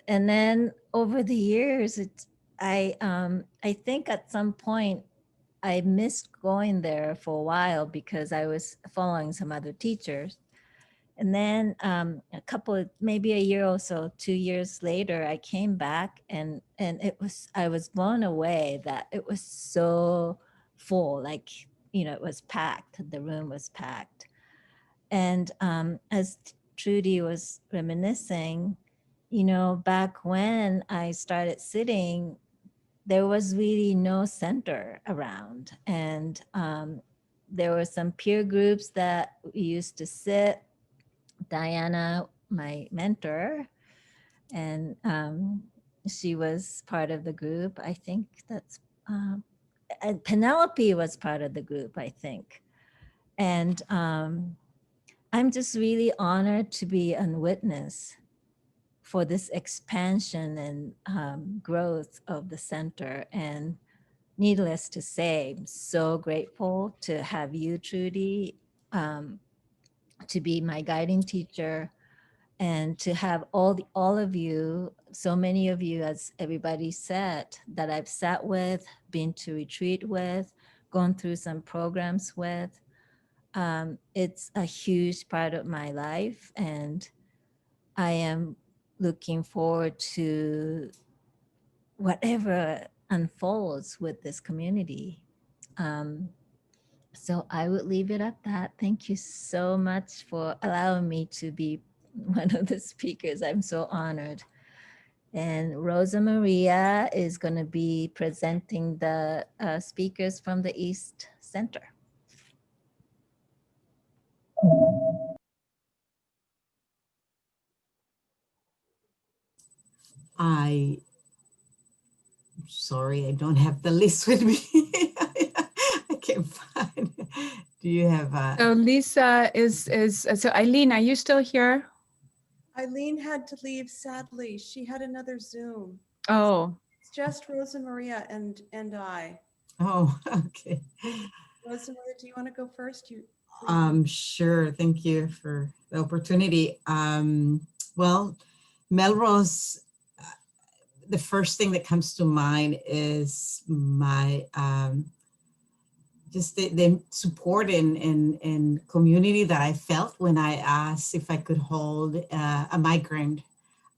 then over the years, I think at some point I missed going there for a while because I was following some other teachers. And then maybe a year or so, 2 years later, I came back and I was blown away that it was so full, like, it was packed, the room was packed. And as Trudy was reminiscing, back when I started sitting, there was really no center around. And there were some peer groups that we used to sit. Diana, my mentor, and she was part of the group. I think that's, and Penelope was part of the group, I think. And I'm just really honored to be a witness for this expansion and growth of the center. And needless to say, I'm so grateful to have you, Trudy, to be my guiding teacher, and to have all of you, so many of you, as everybody said, that I've sat with, been to retreat with, gone through some programs with. It's a huge part of my life, and I am looking forward to whatever unfolds with this community. So I would leave it at that. Thank you so much for allowing me to be one of the speakers. I'm so honored. And Rosa Maria is going to be presenting the speakers from the East Center. Sorry, I don't have the list with me. I can't find it. Do you have So Lisa so Eileen, are you still here? Eileen had to leave, sadly. She had another Zoom. Oh, It's just Rosa Maria and I. Oh, okay. Rosa Maria, do you want to go first? Sure. Thank you for the opportunity. Well, Melrose, the first thing that comes to mind is my just the support and community that I felt when I asked if I could hold a migrant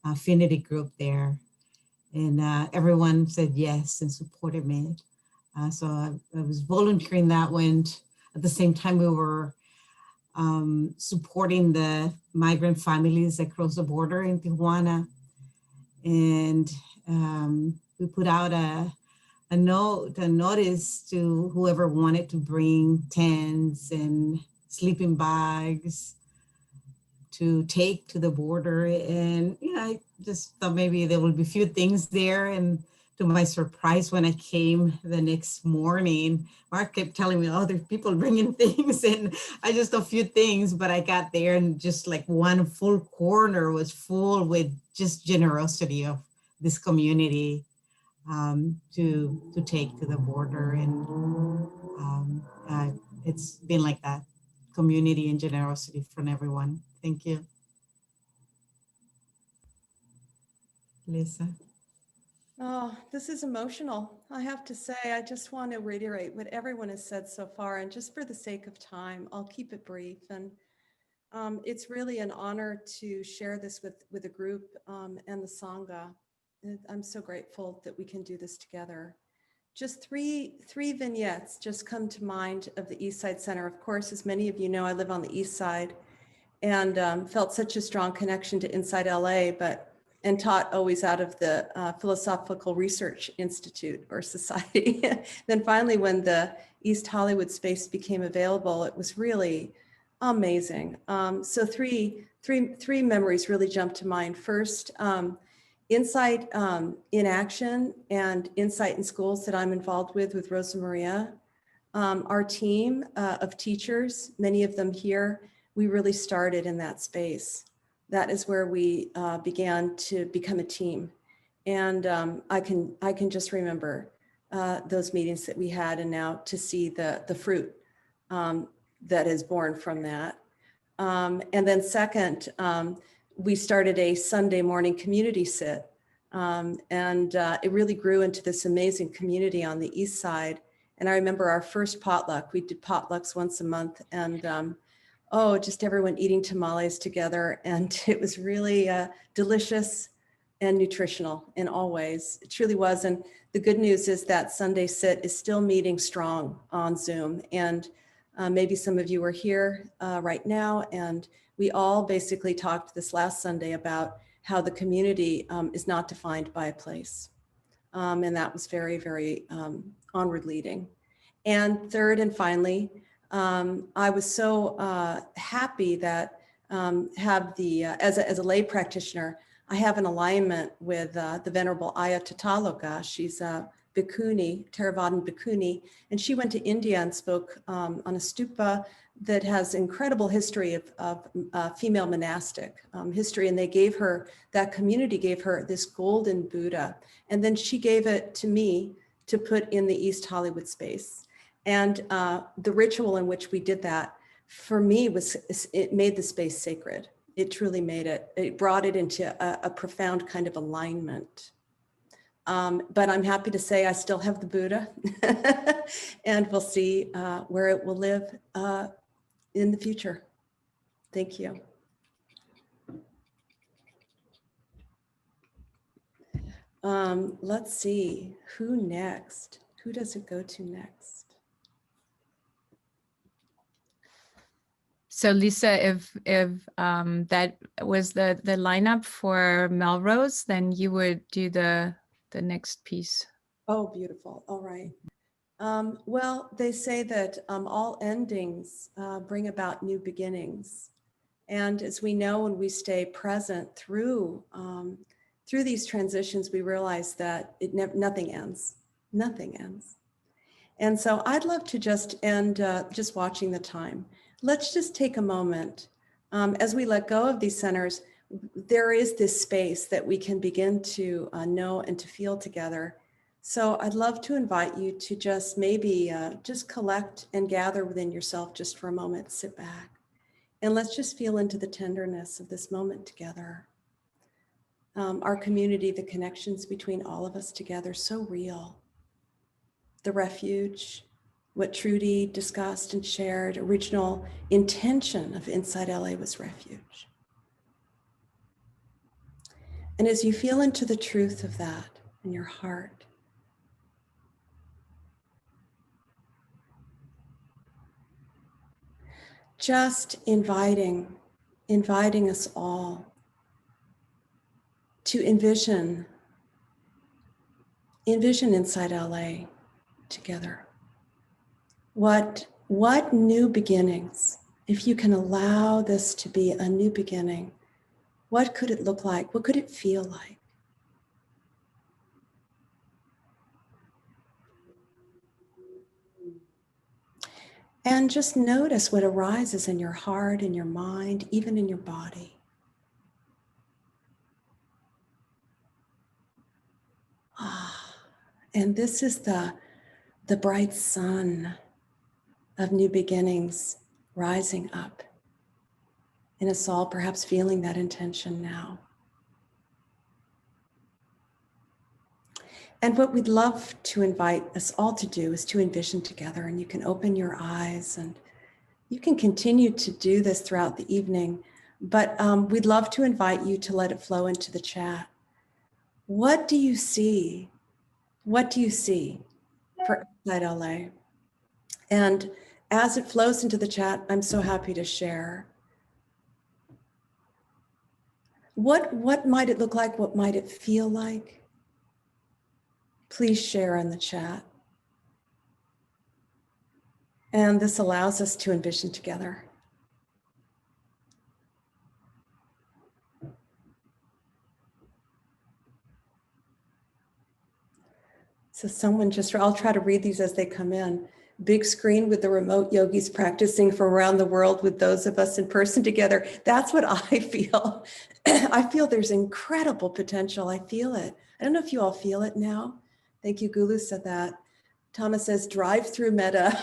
affinity group there. And everyone said yes and supported me. So I was volunteering that one. At the same time, we were supporting the migrant families that cross the border in Tijuana. And we put out a notice to whoever wanted to bring tents and sleeping bags to take to the border. And, I just thought maybe there would be a few things there. And to my surprise, when I came the next morning, Mark kept telling me, oh, there's people bringing things. And I just a few things, but I got there and just like one full corner was full with just generosity of this community to take to the border. And it's been like that, community and generosity from everyone. Thank you. Lisa. Oh, this is emotional. I have to say, I just want to reiterate what everyone has said so far. And just for the sake of time, I'll keep it brief. And it's really an honor to share this with a group and the Sangha. I'm so grateful that we can do this together. Just three vignettes just come to mind of the East Side Center. Of course, as many of you know, I live on the East Side and felt such a strong connection to InsightLA, and taught always out of the Philosophical Research Institute or Society. Then finally, when the East Hollywood space became available, it was really amazing. So three memories really jumped to mind. First, Insight in Action and Insight in Schools that I'm involved with Rosa Maria. Our team of teachers, many of them here, we really started in that space. That is where we began to become a team. And I can just remember those meetings that we had, and now to see the fruit that is born from that. And then second, we started a Sunday morning community sit. And it really grew into this amazing community on the East Side. And I remember our first potluck. We did potlucks once a month, and oh, just everyone eating tamales together. And it was really delicious and nutritional in all ways. It truly was. And the good news is that Sunday Sit is still meeting strong on Zoom. And maybe some of you are here right now. And we all basically talked this last Sunday about how the community is not defined by a place. And that was very, very onward leading. And third and finally, I was so happy that as a lay practitioner, I have an alignment with the Venerable Aya Tataloka. She's a Bhikkhuni, Theravadan Bhikkhuni, and she went to India and spoke on a stupa that has incredible history of female monastic history. And they gave her, that community gave her this golden Buddha. And then she gave it to me to put in the East Hollywood space. And the ritual in which we did that, for me, it made the space sacred. It truly made it. It brought it into a profound kind of alignment. But I'm happy to say I still have the Buddha, and we'll see where it will live in the future. Thank you. Let's see, who next? Who does it go to next? So Lisa, if that was the lineup for Melrose, then you would do the next piece. Oh, beautiful. All right. Well, they say that all endings bring about new beginnings. And as we know, when we stay present through these transitions, we realize that nothing ends. Nothing ends. And so I'd love to just end just watching the time. Let's just take a moment. As we let go of these centers, there is this space that we can begin to know and to feel together. So I'd love to invite you to just maybe just collect and gather within yourself just for a moment, sit back, and let's just feel into the tenderness of this moment together. Our community, the connections between all of us together, so real. The refuge, what Trudy discussed and shared, original intention of InsightLA was refuge. And as you feel into the truth of that in your heart, just inviting us all to envision InsightLA together. What new beginnings, if you can allow this to be a new beginning, what could it look like? What could it feel like? And just notice what arises in your heart, in your mind, even in your body. And this is the bright sun of new beginnings rising up in us all, perhaps feeling that intention now. And what we'd love to invite us all to do is to envision together, and you can open your eyes and you can continue to do this throughout the evening, but we'd love to invite you to let it flow into the chat. What do you see? What do you see for InsightLA? And as it flows into the chat, I'm so happy to share. What might it look like? What might it feel like? Please share in the chat. And this allows us to envision together. So someone just, I'll try to read these as they come in. big screen with the remote yogis practicing from around the world with those of us in person together. That's what I feel. I feel there's incredible potential. I feel it. I don't know if you all feel it now. Thank you, Gulu said that. Thomas says, drive through meta.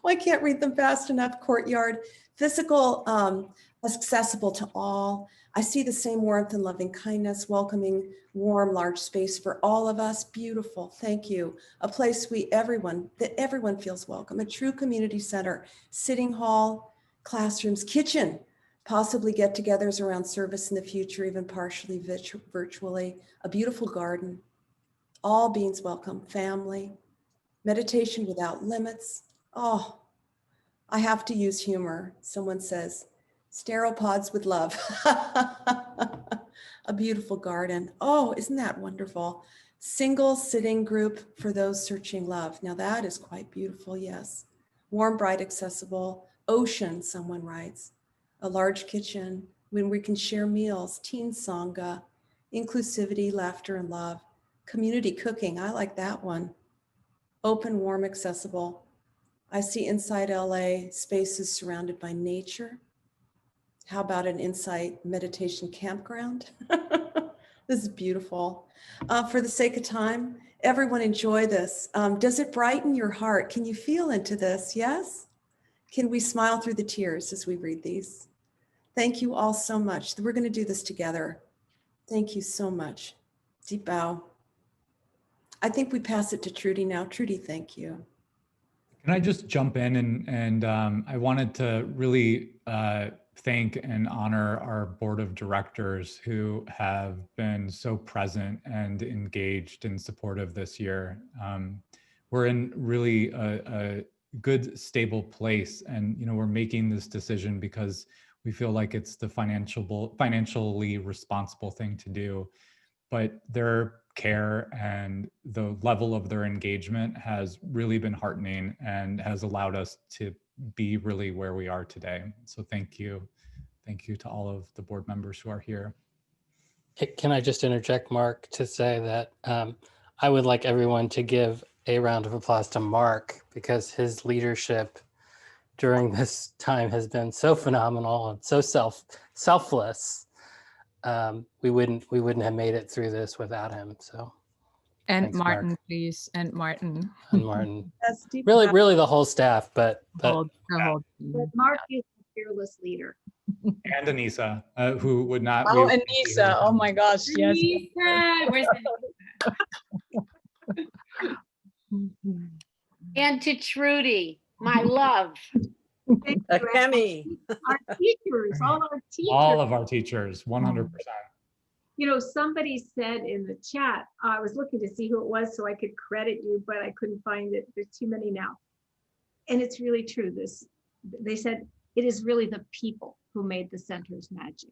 Well, I can't read them fast enough. Courtyard, physical, accessible to all. I see the same warmth and loving kindness, welcoming, warm, large space for all of us. Beautiful. Thank you. A place that everyone feels welcome. A true community center, sitting hall, classrooms, kitchen, possibly get-togethers around service in the future, even partially virtually. A beautiful garden. All beings welcome. Family. Meditation without limits. Oh, I have to use humor. Someone says, sterile pods with love. A beautiful garden. Oh, isn't that wonderful? Single sitting group for those searching love. Now that is quite beautiful, yes. Warm, bright, accessible. Ocean, someone writes. A large kitchen when we can share meals. Teen sangha. Inclusivity, laughter, and love. Community cooking, I like that one. Open, warm, accessible. I see InsightLA spaces surrounded by nature. How about an Insight meditation campground? This is beautiful. For the sake of time, everyone enjoy this. Does it brighten your heart? Can you feel into this? Yes? Can we smile through the tears as we read these? Thank you all so much. We're going to do this together. Thank you so much. Deep bow. I think we pass it to Trudy now. Trudy, thank you. Can I just jump in and I wanted to really thank and honor our board of directors who have been so present and engaged and supportive this year. We're in really a good, stable place, and we're making this decision because we feel like it's the financially responsible thing to do. But their care and the level of their engagement has really been heartening and has allowed us to be really where we are today. So thank you. Thank you to all of the board members who are here. Can I just interject, Mark, to say that I would like everyone to give a round of applause to Mark, because his leadership during this time has been so phenomenal and so selfless. We wouldn't have made it through this without him. So, And thanks, Martin, Mark. please, and Martin. And Martin, That's deep. really the whole staff, but The whole team. But Mark is a fearless leader. And Anissa, who would not. Oh, Anissa. Oh my gosh. Yes. Anissa, where's And to Trudy, my love. Thank you, Kemi. Our teachers, all our teachers. All of our teachers, 100%. Somebody said in the chat, I was looking to see who it was so I could credit you, but I couldn't find it. There's too many now. And it's really true. They said, it is really the people who made the center's magic.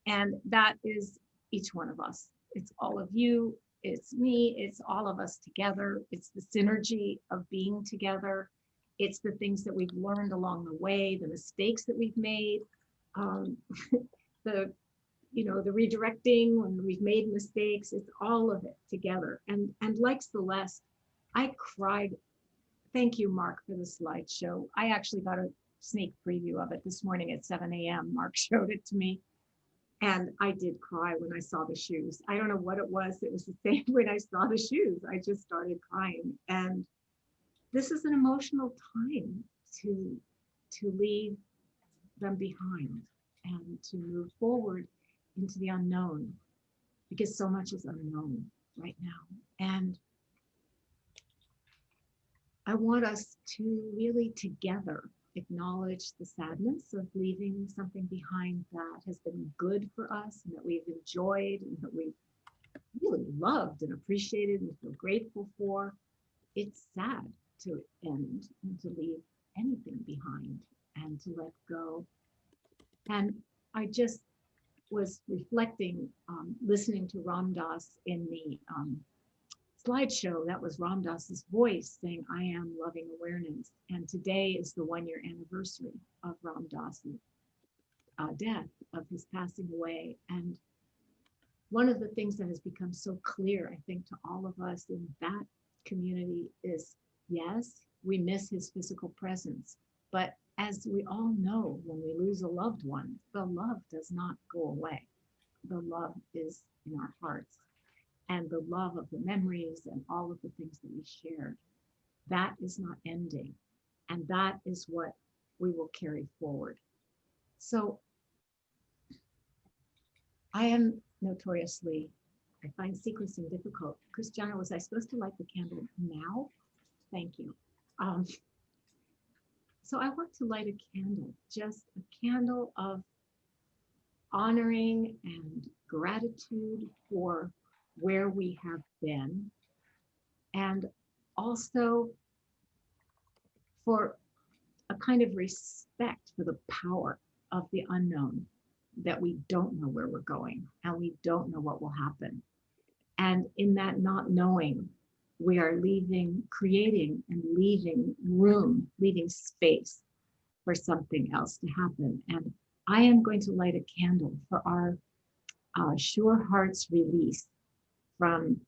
And that is each one of us. It's all of you. It's me. It's all of us together. It's the synergy of being together. It's the things that we've learned along the way, the mistakes that we've made, the redirecting when we've made mistakes. It's all of it together. And like Celeste, I cried. Thank you, Mark, for the slideshow. I actually got a sneak preview of it this morning at 7 a.m. Mark showed it to me. And I did cry when I saw the shoes. I don't know what it was. It was the same when I saw the shoes. I just started crying. And this is an emotional time to leave them behind and to move forward into the unknown, because so much is unknown right now. And I want us to really together acknowledge the sadness of leaving something behind that has been good for us and that we've enjoyed and that we've really loved and appreciated and feel grateful for. It's sad to end and to leave anything behind and to let go. And I just was reflecting, listening to Ram Dass in the slideshow. That was Ram Dass's voice saying, I am loving awareness. And today is the 1-year anniversary of Ram Dass's death, of his passing away. And one of the things that has become so clear, I think, to all of us in that community is, yes, we miss his physical presence. But as we all know, when we lose a loved one, the love does not go away. The love is in our hearts. And the love of the memories and all of the things that we shared, that is not ending. And that is what we will carry forward. So I am notoriously, I find sequencing difficult. Christiana, was I supposed to light the candle now? Thank you. So I want to light a candle, just a candle of honoring and gratitude for where we have been, and also for a kind of respect for the power of the unknown, that we don't know where we're going and we don't know what will happen. And in that not knowing, we are creating and leaving room, leaving space for something else to happen. And I am going to light a candle for our Sure Hearts release from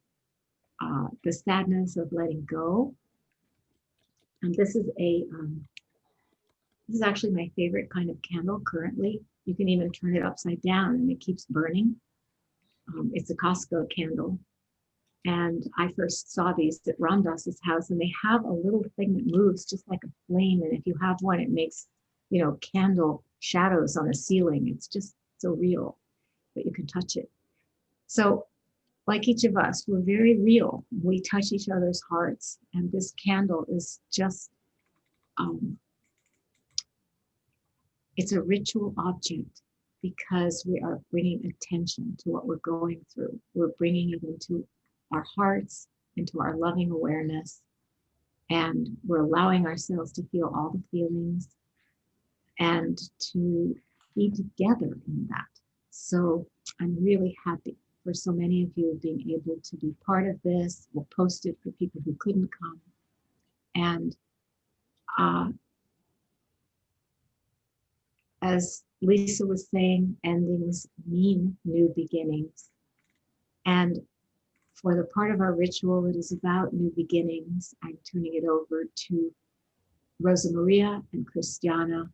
the sadness of letting go. And this is actually my favorite kind of candle currently. You can even turn it upside down and it keeps burning. It's a Costco candle. And I first saw these at Ramdas's house, and they have a little thing that moves just like a flame. And if you have one, it makes, candle shadows on the ceiling. It's just so real that you can touch it. So like each of us, we're very real. We touch each other's hearts. And this candle is just, it's a ritual object, because we are bringing attention to what we're going through. We're bringing it into our hearts, into our loving awareness, and we're allowing ourselves to feel all the feelings and to be together in that. So I'm really happy for so many of you being able to be part of this. We'll post it for people who couldn't come. And as Lisa was saying, endings mean new beginnings. And for the part of our ritual that is about new beginnings, I'm turning it over to Rosa Maria and Christiana.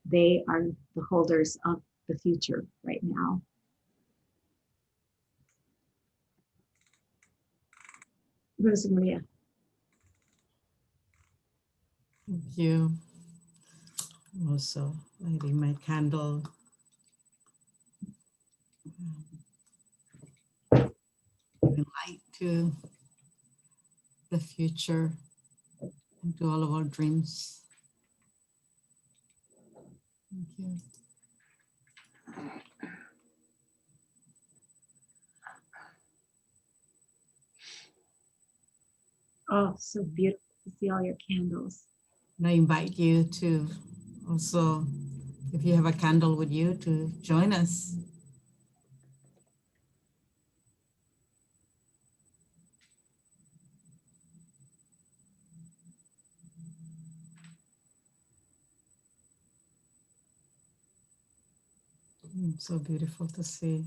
They are the holders of the future right now. Rosa Maria. Thank you. Also lighting my candle. Giving light to the future and to all of our dreams. Thank you. Oh, so beautiful to see all your candles. And I invite you to also, if you have a candle with you, to join us. So beautiful to see.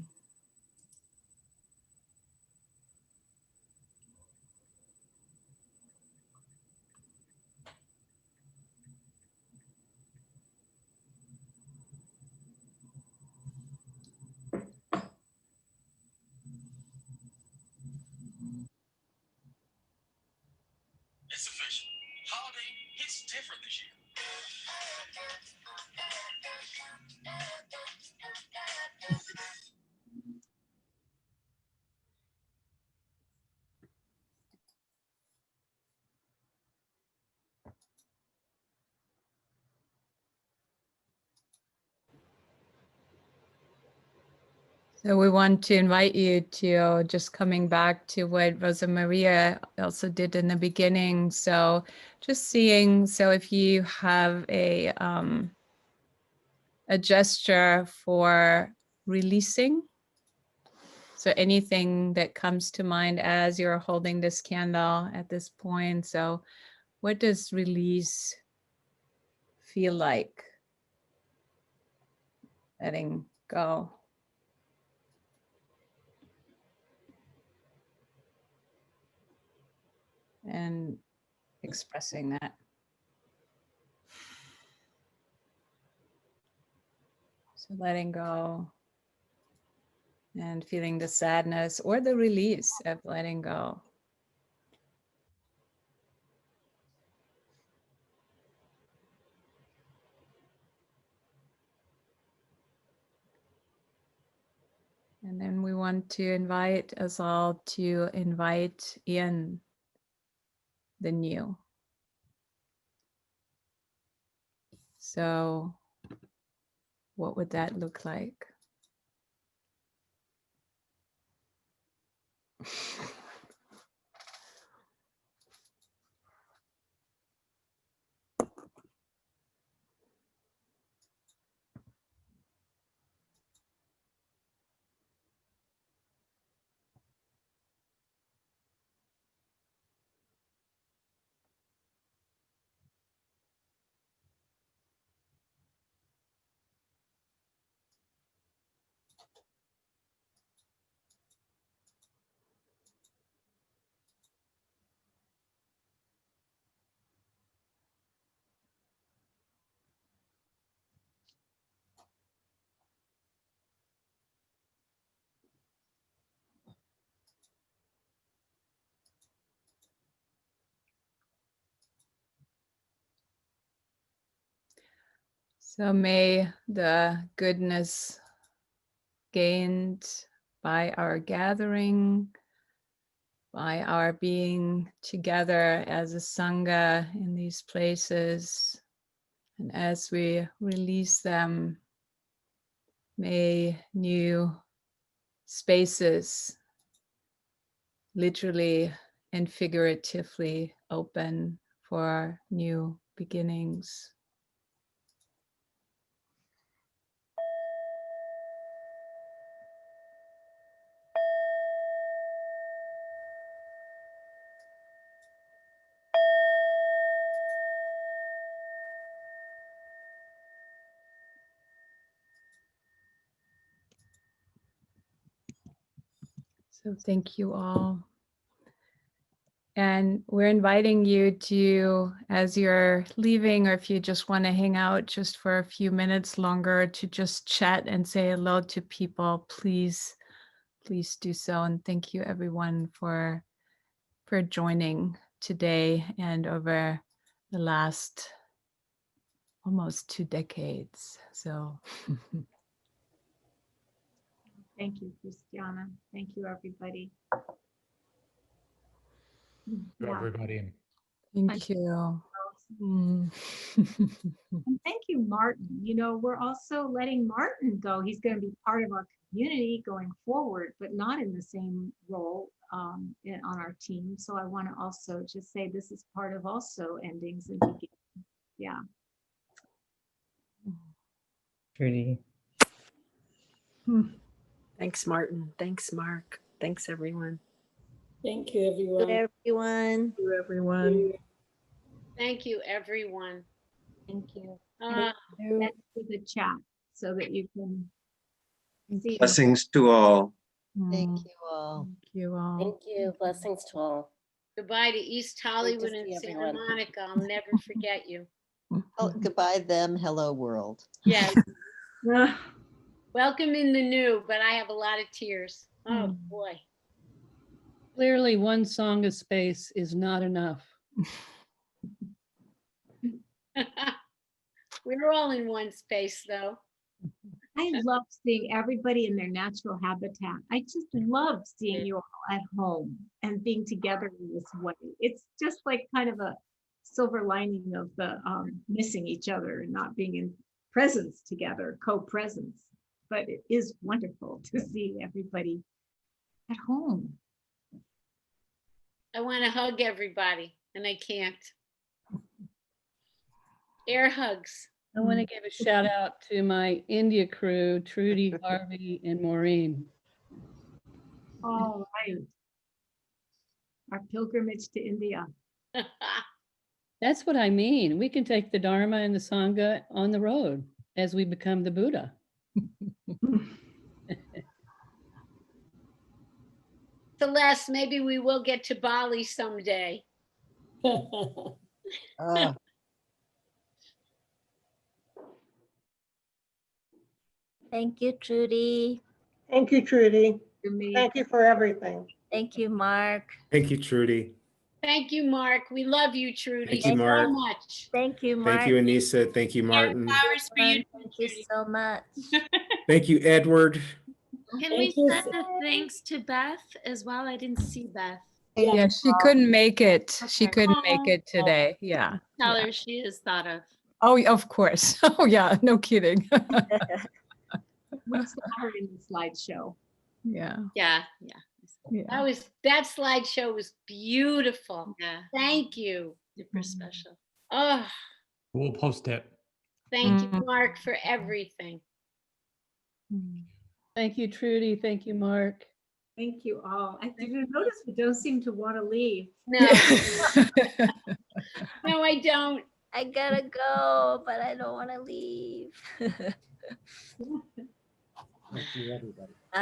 It's official. Holiday hits different this year. So we want to invite you to just coming back to what Rosa Maria also did in the beginning. So just seeing, so if you have a gesture for releasing, so anything that comes to mind as you're holding this candle at this point. So what does release feel like? Letting go. and expressing that. So letting go and feeling the sadness or the release of letting go. And then we want to invite us all to invite in the new. So what would that look like? So may the goodness gained by our gathering, by our being together as a Sangha in these places, and as we release them, may new spaces literally and figuratively open for new beginnings. So thank you all. And we're inviting you to, as you're leaving, or if you just want to hang out just for a few minutes longer, to just chat and say hello to people, please do so. And thank you everyone for joining today and over the last almost 2 decades. So Thank you, Christiana. Thank you, everybody. To everybody. thank you. Mm. And thank you, Martin. You know, we're also letting Martin go. He's going to be part of our community going forward, but not in the same role on our team. So I want to also just say this is part of also endings and beginnings. Yeah. Trudy. Thanks, Martin. Thanks, Mark. Thanks, everyone. Thank you, everyone. Everyone. Thank you, everyone. Thank you, everyone. Thank you. Uh, That's to the chat so that you can see. Blessings to all. Thank you all. Thank you all. Thank you. Blessings to all. Goodbye to East Hollywood and see Santa everyone. Monica. I'll never forget you. Oh, goodbye them. Hello world. Yes. Welcome in the new, but I have a lot of tears. Oh boy. Clearly, one song of space is not enough. We're all in one space though. I love seeing everybody in their natural habitat. I just love seeing you all at home and being together in this way. It's just like kind of a silver lining of the missing each other and not being in presence together, co-presence. But it is wonderful to see everybody at home. I want to hug everybody and I can't. Air hugs. I want to give a shout out to my India crew, Trudy, Harvey, and Maureen. All right. Our pilgrimage to India. That's what I mean. We can take the Dharma and the Sangha on the road as we become the Buddha. Celeste, maybe we will get to Bali someday. Thank you, Trudy. Thank you, Trudy. Me. Thank you for everything. Thank you, Mark. Thank you, Trudy. Thank you, Mark. We love you, Trudy, Thank you, Mark. so much. Thank you, Mark. Thank you, Anissa. Thank you, Martin. Flowers for you, Thank you so much. Thank you, Edward. Can Thank we you. send a thanks to Beth as well? I didn't see Beth. Yeah, she couldn't make it. She Okay. couldn't make Oh. it today. Yeah. Tell yeah. her she is thought of. Oh, of course. Oh, yeah. No kidding. We saw her in the slideshow. Yeah. Yeah. Yeah. That slideshow was beautiful. Yeah. Thank you. Super special. Oh, We'll post it. thank you, Mark, for everything. Thank you, Trudy. Thank you, Mark. Thank you all. I didn't notice we don't seem to want to leave. No. No, I don't. I gotta go, but I don't want to leave. Thank you, everybody. Bye.